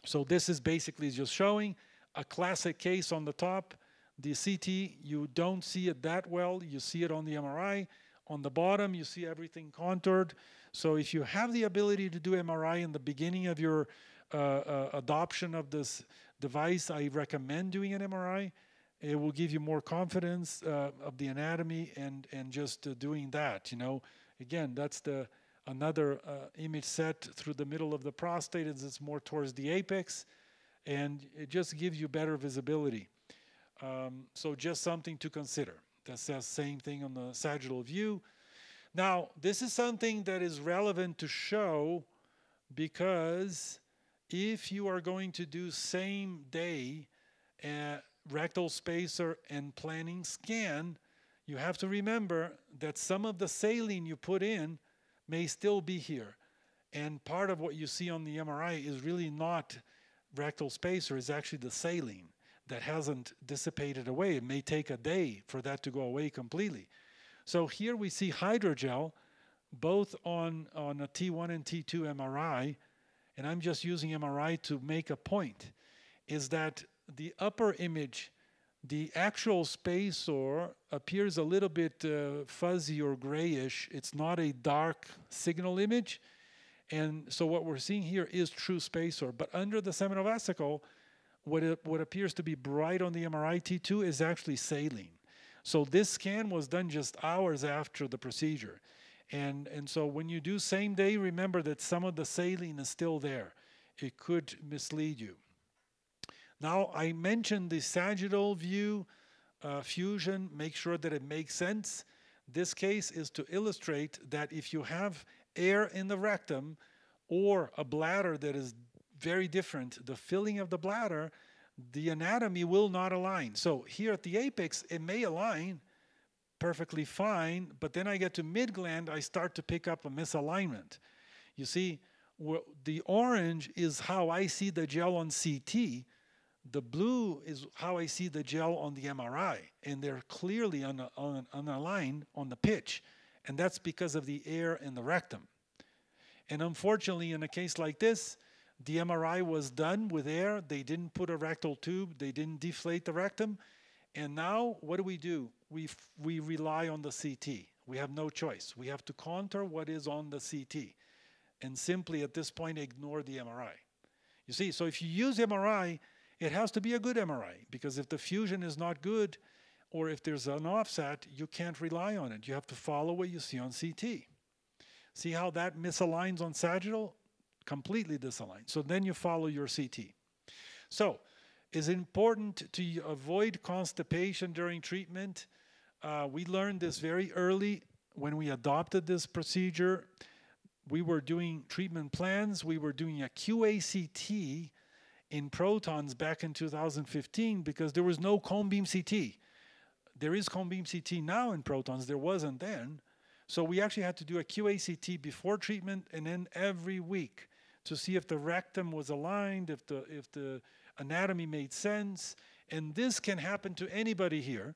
Speaker 1: So this is basically just showing a classic case on the top. The CT, you don't see it that well. You see it on the MRI. On the bottom, you see everything contoured. So if you have the ability to do MRI in the beginning of your adoption of this device, I recommend doing an MRI. It will give you more confidence of the anatomy and just doing that. Again, that's another image set through the middle of the prostate. It's more towards the apex, and it just gives you better visibility. So just something to consider. That's the same thing on the sagittal view. Now, this is something that is relevant to show, because if you are going to do same day rectal spacer and planning scan, you have to remember that some of the saline you put in may still be here. And part of what you see on the MRI is really not rectal spacer, it's actually the saline that hasn't dissipated away. It may take a day for that to go away completely. So here we see hydrogel, both on a T1 and T2 MRI, and I'm just using MRI to make a point, is that the upper image, the actual spacer appears a little bit fuzzy or grayish. It's not a dark signal image. And so what we're seeing here is true spacer. But under the seminal vesicle, what appears to be bright on the MRI T2 is actually saline. So this scan was done just hours after the procedure. And so when you do same day, remember that some of the saline is still there. It could mislead you. Now, I mentioned the sagittal view fusion. Make sure that it makes sense. This case is to illustrate that if you have air in the rectum or a bladder that is very different, the filling of the bladder, the anatomy will not align. So here at the apex, it may align perfectly fine, but then I get to mid-gland, I start to pick up a misalignment. You see, the orange is how I see the gel on CT. The blue is how I see the gel on the MRI, and they're clearly unaligned on the pitch, and that's because of the air in the rectum. And unfortunately, in a case like this, the MRI was done with air. They didn't put a rectal tube. They didn't deflate the rectum. And now, what do? We rely on the CT. We have no choice. We have to contour what is on the CT and simply, at this point, ignore the MRI. You see, so if you use MRI, it has to be a good MRI, because if the fusion is not good, or if there's an offset, you can't rely on it. You have to follow what you see on CT. See how that misaligns on sagittal? Completely disaligned. So then you follow your CT. So it's important to avoid constipation during treatment. We learned this very early when we adopted this procedure. We were doing treatment plans. We were doing a QACT in protons back in 2015 because there was no cone beam CT. There is cone beam CT now in protons. There wasn't then. So we actually had to do a QACT before treatment and then every week to see if the rectum was aligned, if the anatomy made sense. And this can happen to anybody here,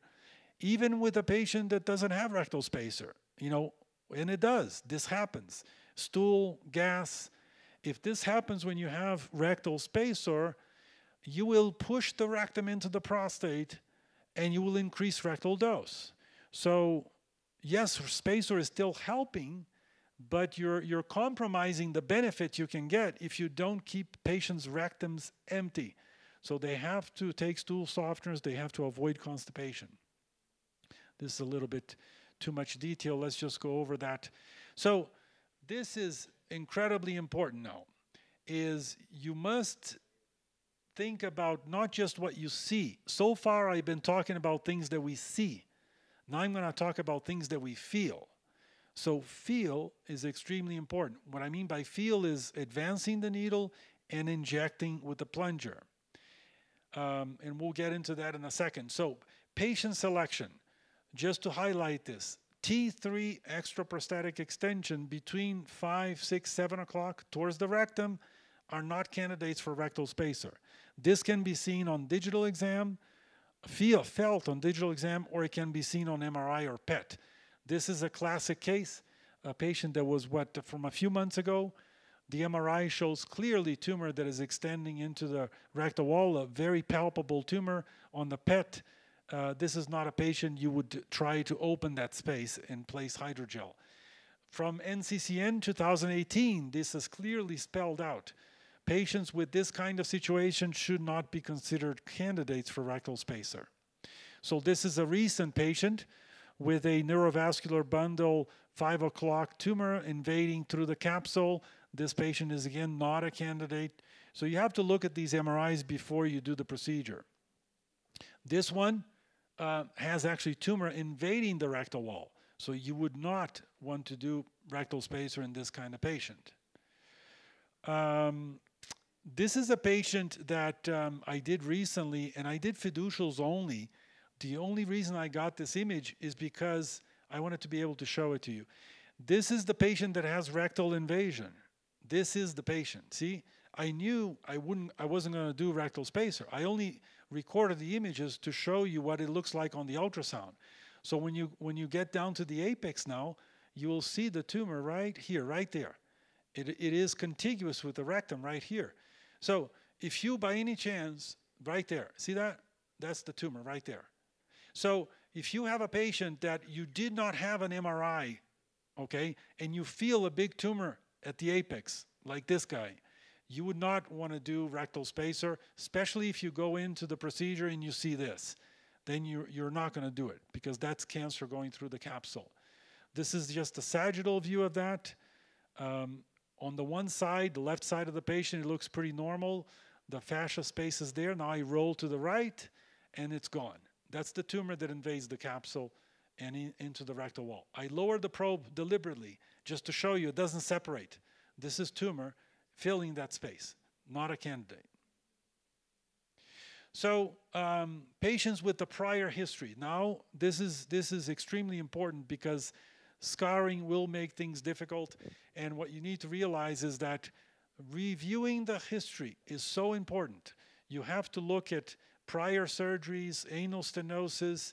Speaker 1: even with a patient that doesn't have rectal spacer, and it does. This happens. Stool, gas. If this happens when you have rectal spacer, you will push the rectum into the prostate and you will increase rectal dose. So yes, spacer is still helping, but you're compromising the benefit you can get if you don't keep patients' rectums empty. So they have to take stool softeners, they have to avoid constipation. This is a little bit too much detail. Let's just go over that. So this is incredibly important now, is you must think about not just what you see. So far I've been talking about things that we see. Now I'm going to talk about things that we feel. So feel is extremely important. What I mean by feel is advancing the needle and injecting with the plunger. And we'll get into that in a second. So patient selection, just to highlight this, T3 extraprostatic extension between 5, 6, 7 o'clock towards the rectum are not candidates for rectal spacer. This can be seen on digital exam, felt on digital exam, or it can be seen on MRI or PET. This is a classic case, a patient that was from a few months ago, The MRI shows clearly tumor that is extending into the rectal wall, a very palpable tumor. On the PET, this is not a patient you would try to open that space and place hydrogel. From NCCN 2018, this is clearly spelled out. Patients with this kind of situation should not be considered candidates for rectal spacer. So this is a recent patient with a neurovascular bundle 5 o'clock tumor invading through the capsule. This patient is again not a candidate. So you have to look at these MRIs before you do the procedure. This one has actually tumor invading the rectal wall. So you would not want to do rectal spacer in this kind of patient. This is a patient that I did recently, and I did fiducials only. The only reason I got this image is because I wanted to be able to show it to you. This is the patient that has rectal invasion. This is the patient. See, I knew I wasn't going to do rectal spacer. I only recorded the images to show you what it looks like on the ultrasound. So when you get down to the apex now, you will see the tumor right here, right there. It is contiguous with the rectum right here. So if you, by any chance, right there, see that? That's the tumor right there. So if you have a patient that you did not have an MRI, okay, and you feel a big tumor at the apex, like this guy, you would not want to do rectal spacer, especially if you go into the procedure and you see this. Then you're not going to do it because that's cancer going through the capsule. This is just a sagittal view of that. On the one side, the left side of the patient, it looks pretty normal. The fascia space is there. Now I roll to the right, and it's gone. That's the tumor that invades the capsule and into the rectal wall. I lowered the probe deliberately just to show you it doesn't separate. This is tumor filling that space, not a candidate. So patients with the prior history. Now this is extremely important because scarring will make things difficult, and what you need to realize is that reviewing the history is so important. You have to look at prior surgeries, anal stenosis,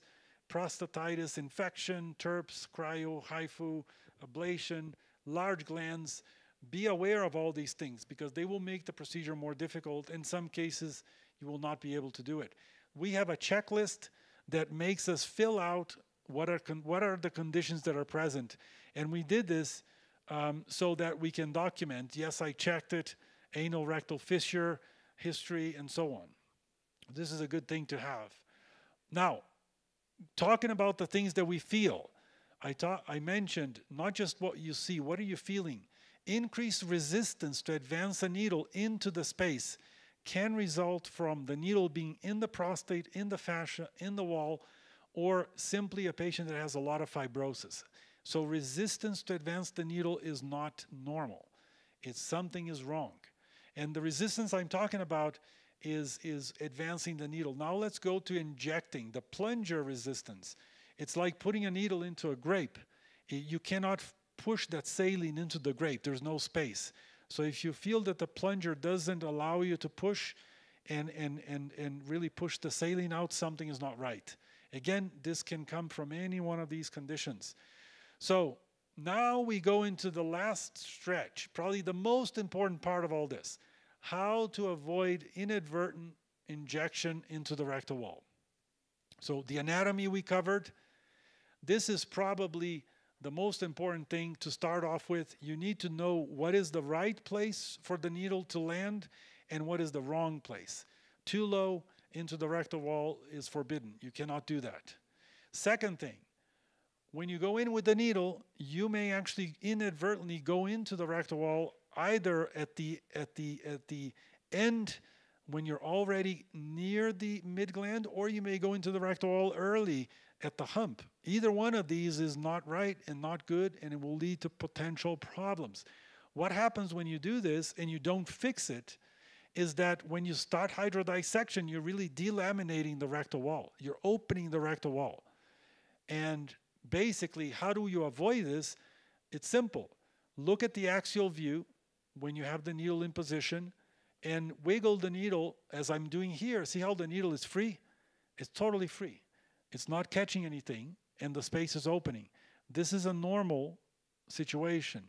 Speaker 1: prostatitis, infection, TERPs, cryo, HIFU, ablation, large glands. Be aware of all these things because they will make the procedure more difficult. In some cases, you will not be able to do it. We have a checklist that makes us fill out what are the conditions that are present. And we did this so that we can document, yes, I checked it, anal rectal fissure, history, and so on. This is a good thing to have. Now, talking about the things that we feel, I mentioned not just what you see, what are you feeling? Increased resistance to advance a needle into the space can result from the needle being in the prostate, in the fascia, in the wall, or simply a patient that has a lot of fibrosis. So resistance to advance the needle is not normal. It's something is wrong. And the resistance I'm talking about is advancing the needle. Now let's go to injecting, the plunger resistance. It's like putting a needle into a grape. You cannot push that saline into the grape. There's no space. So if you feel that the plunger doesn't allow you to push and really push the saline out, something is not right. Again, this can come from any one of these conditions. So now we go into the last stretch, probably the most important part of all this, how to avoid inadvertent injection into the rectal wall. So the anatomy we covered. This is probably the most important thing to start off with. You need to know what is the right place for the needle to land and what is the wrong place. Too low into the rectal wall is forbidden. You cannot do that. Second thing, when you go in with the needle, you may actually inadvertently go into the rectal wall either at the end when you're already near the mid-gland, or you may go into the rectal wall early at the hump. Either one of these is not right and not good, and it will lead to potential problems. What happens when you do this and you don't fix it is that when you start hydrodissection, you're really delaminating the rectal wall. You're opening the rectal wall. And basically, how do you avoid this? It's simple. Look at the axial view when you have the needle in position and wiggle the needle as I'm doing here. See how the needle is free? It's totally free. It's not catching anything and the space is opening. This is a normal situation.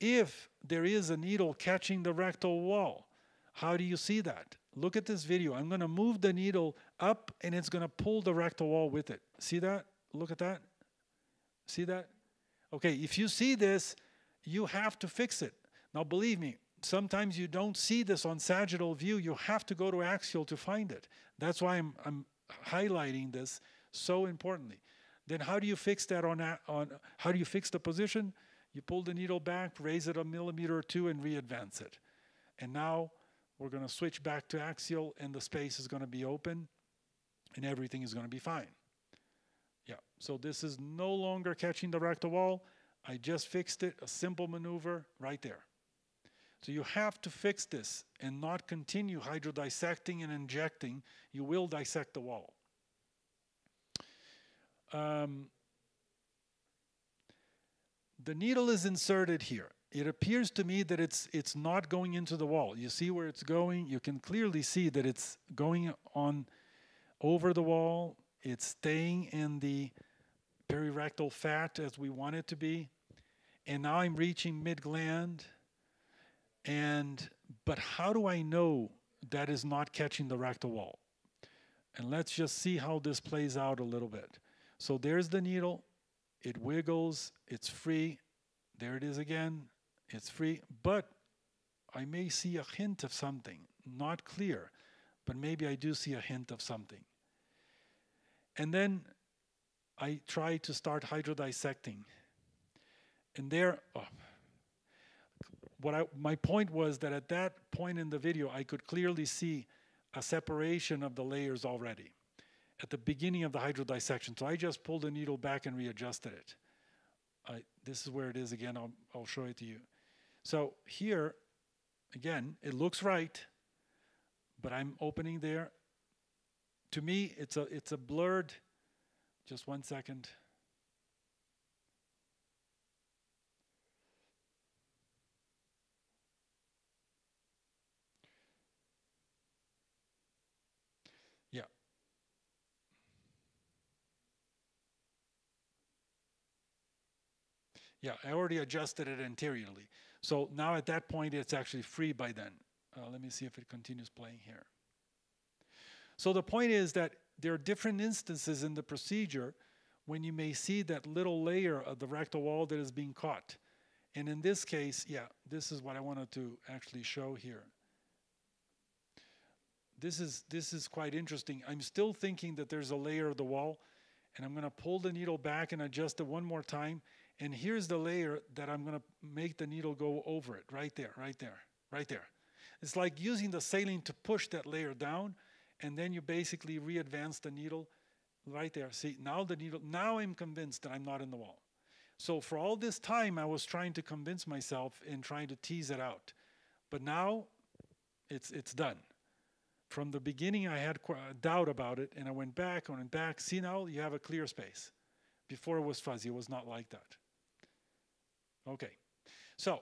Speaker 1: if there is a needle catching the rectal wall. How do you see that? Look at this video. I'm going to move the needle up and it's going to pull the rectal wall with it. See that? Look at that. See that? Okay, if you see this, you have to fix it. Now believe me, sometimes you don't see this on sagittal view. You have to go to axial to find it. That's why I'm highlighting this so importantly. Then how do you fix that how do you fix the position? You pull the needle back, raise it a millimeter or two, and re-advance it. And now we're going to switch back to axial, and the space is going to be open, and everything is going to be fine. Yeah, so this is no longer catching the rectal wall. I just fixed it, a simple maneuver right there. So you have to fix this and not continue hydrodissecting and injecting. You will dissect the wall. The needle is inserted here. It appears to me that it's not going into the wall. You see where it's going? You can clearly see that it's going on over the wall. It's staying in the perirectal fat as we want it to be. And now I'm reaching mid-gland. But how do I know that is not catching the rectal wall? And let's just see how this plays out a little bit. So there's the needle. It wiggles. It's free. There it is again. It's free. But I may see a hint of something. Not clear. But maybe I do see a hint of something. And then I try to start hydrodissecting. And there, my point was that at that point in the video, I could clearly see a separation of the layers already at the beginning of the hydrodissection. So I just pulled the needle back and readjusted it. This is where it is again. I'll show it to you. So here, again, it looks right, but I'm opening there. To me, it's a blurred. Just 1 second. Yeah. Yeah, I already adjusted it anteriorly. So now at that point, it's actually free by then. Let me see if it continues playing here. So the point is that there are different instances in the procedure when you may see that little layer of the rectal wall that is being caught. And in this case, yeah, this is what I wanted to actually show here. This is quite interesting. I'm still thinking that there's a layer of the wall, and I'm going to pull the needle back and adjust it one more time. And here's the layer that I'm going to make the needle go over it, right there, right there, right there. It's like using the saline to push that layer down, and then you basically re-advance the needle right there. See, now the needle, now I'm convinced that I'm not in the wall. So for all this time, I was trying to convince myself and trying to tease it out. But now it's done. From the beginning, I had doubt about it, and I went back. See, now you have a clear space. Before it was fuzzy. It was not like that. Okay. So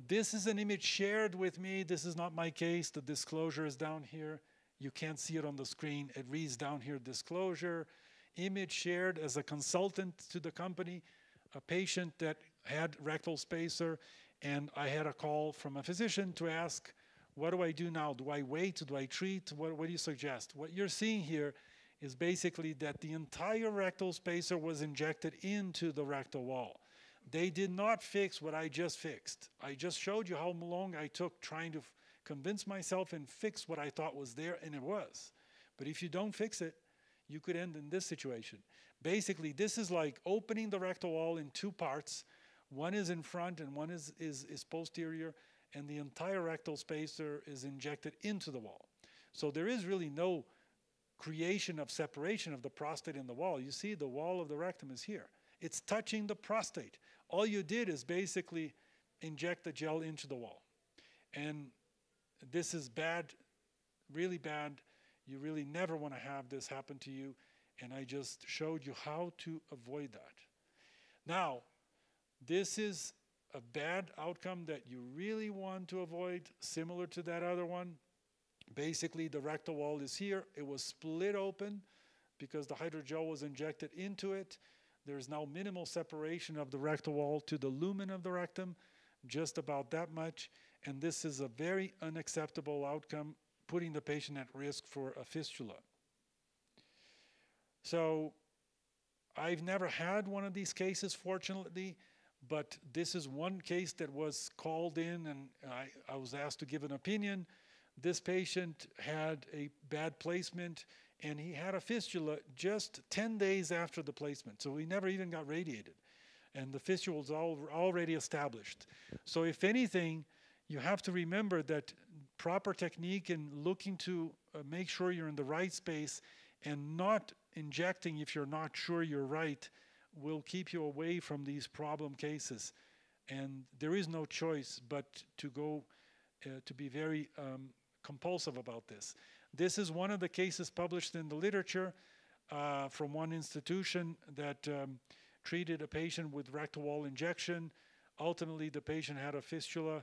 Speaker 1: this is an image shared with me. This is not my case. The disclosure is down here. You can't see it on the screen. It reads down here, disclosure. Image shared as a consultant to the company. A patient that had rectal spacer, and I had a call from a physician to ask, what do I do now? Do I wait? Do I treat? What do you suggest? What you're seeing here is basically that the entire rectal spacer was injected into the rectal wall. They did not fix what I just fixed. I just showed you how long I took trying to convince myself and fix what I thought was there, and it was. But if you don't fix it, you could end in this situation. Basically, this is like opening the rectal wall in two parts. One is in front and one is posterior, and the entire rectal spacer is injected into the wall. So there is really no creation of separation of the prostate and the wall. You see, the wall of the rectum is here. It's touching the prostate. All you did is basically inject the gel into the wall. And this is bad, really bad. You really never want to have this happen to you. And I just showed you how to avoid that. Now, this is a bad outcome that you really want to avoid, similar to that other one. Basically, the rectal wall is here. It was split open because the hydrogel was injected into it. There's now minimal separation of the rectal wall to the lumen of the rectum. just about that much. And this is a very unacceptable outcome, putting the patient at risk for a fistula. So I've never had one of these cases, fortunately, but this is one case that was called in, and I was asked to give an opinion. This patient had a bad placement, and he had a fistula just 10 days after the placement, so he never even got radiated. And the fistula was already established. So if anything, you have to remember that proper technique in looking to make sure you're in the right space and not injecting if you're not sure you're right will keep you away from these problem cases. And there is no choice but to go to be very compulsive about this. This is one of the cases published in the literature from one institution that treated a patient with rectal wall injection. Ultimately, the patient had a fistula,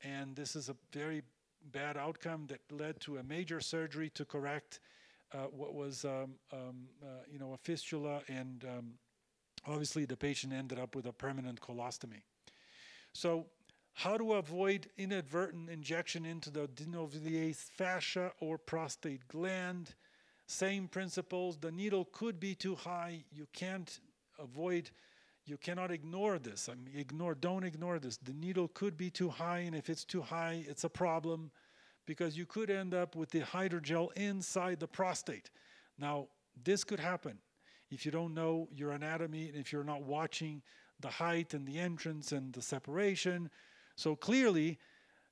Speaker 1: and this is a very bad outcome that led to a major surgery to correct what was a fistula, and obviously the patient ended up with a permanent colostomy. So how to avoid inadvertent injection into the denoviae fascia or prostate gland? Same principles. The needle could be too high. You can't avoid, you cannot ignore this. I mean, don't ignore this. The needle could be too high, and if it's too high, it's a problem, because you could end up with the hydrogel inside the prostate. Now, this could happen if you don't know your anatomy and if you're not watching the height and the entrance and the separation. So clearly,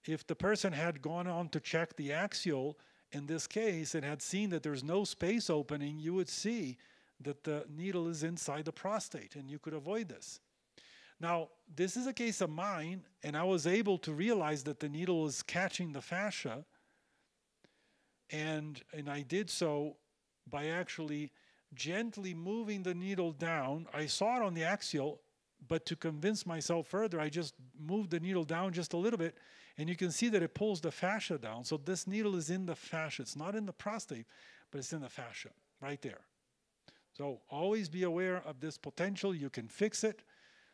Speaker 1: if the person had gone on to check the axial in this case and had seen that there's no space opening, you would see that the needle is inside the prostate, and you could avoid this. Now, this is a case of mine, and I was able to realize that the needle is catching the fascia, and I did so by actually gently moving the needle down. I saw it on the axial, but to convince myself further, I just moved the needle down just a little bit, and you can see that it pulls the fascia down. So this needle is in the fascia. It's not in the prostate, but it's in the fascia, right there. So always be aware of this potential. You can fix it.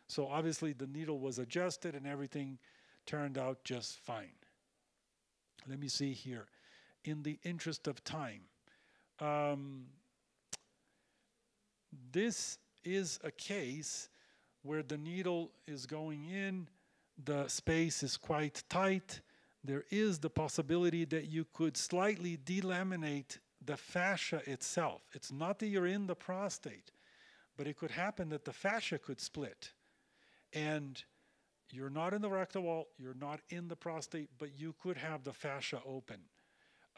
Speaker 1: So obviously the needle was adjusted and everything turned out just fine. Let me see here. In the interest of time, this is a case where the needle is going in, the space is quite tight. There is the possibility that you could slightly delaminate the fascia itself. It's not that you're in the prostate, but it could happen that the fascia could split. And you're not in the rectal wall, you're not in the prostate, but you could have the fascia open.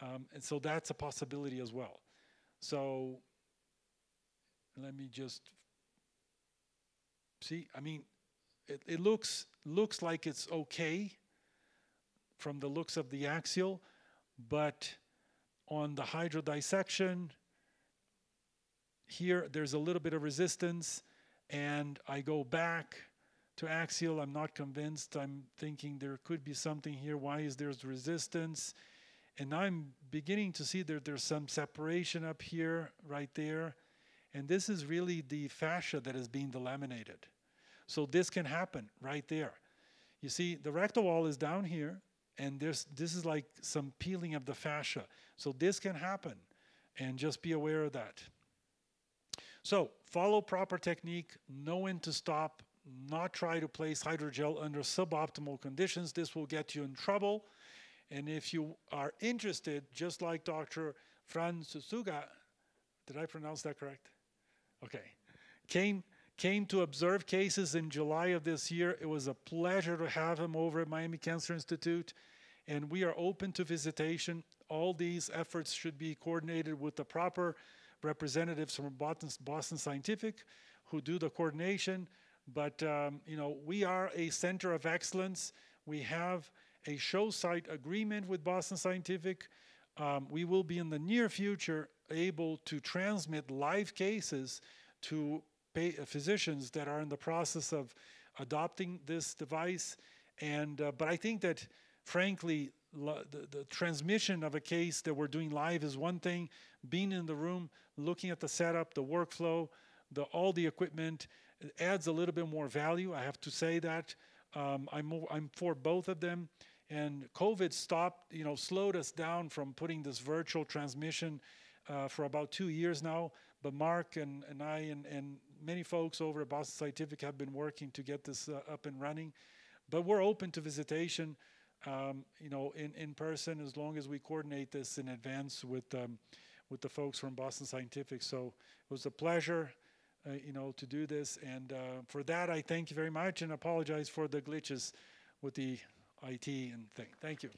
Speaker 1: And so that's a possibility as well. So let me just see. I mean, it looks like it's okay from the looks of the axial, but on the hydrodissection, here there's a little bit of resistance, and I go back to axial. I'm not convinced. I'm thinking there could be something here. Why is there resistance? And I'm beginning to see that there's some separation up here, right there. And this is really the fascia that is being delaminated. So this can happen right there. You see, the rectal wall is down here, and this is like some peeling of the fascia. So this can happen, and just be aware of that. So follow proper technique, know when to stop, not try to place hydrogel under suboptimal conditions. This will get you in trouble. And if you are interested, just like Dr. Fran Susuga, did I pronounce that correct? Okay. Came to observe cases in July of this year. It was a pleasure to have him over at Miami Cancer Institute, and we are open to visitation. All these efforts should be coordinated with the proper representatives from Boston Scientific who do the coordination. But we are a center of excellence. We have a show site agreement with Boston Scientific. We will be in the near future able to transmit live cases to physicians that are in the process of adopting this device. And but I think that, frankly, the transmission of a case that we're doing live is one thing. Being in the room, looking at the setup, the workflow, all the equipment, it adds a little bit more value. I have to say that. I'm for both of them. And COVID stopped, slowed us down from putting this virtual transmission for about 2 years now. But Mark and I and many folks over at Boston Scientific have been working to get this up and running. But we're open to visitation, in person, as long as we coordinate this in advance with the folks from Boston Scientific. So it was a pleasure, to do this. And for that, I thank you very much and apologize for the glitches with the IT and thing. Thank you.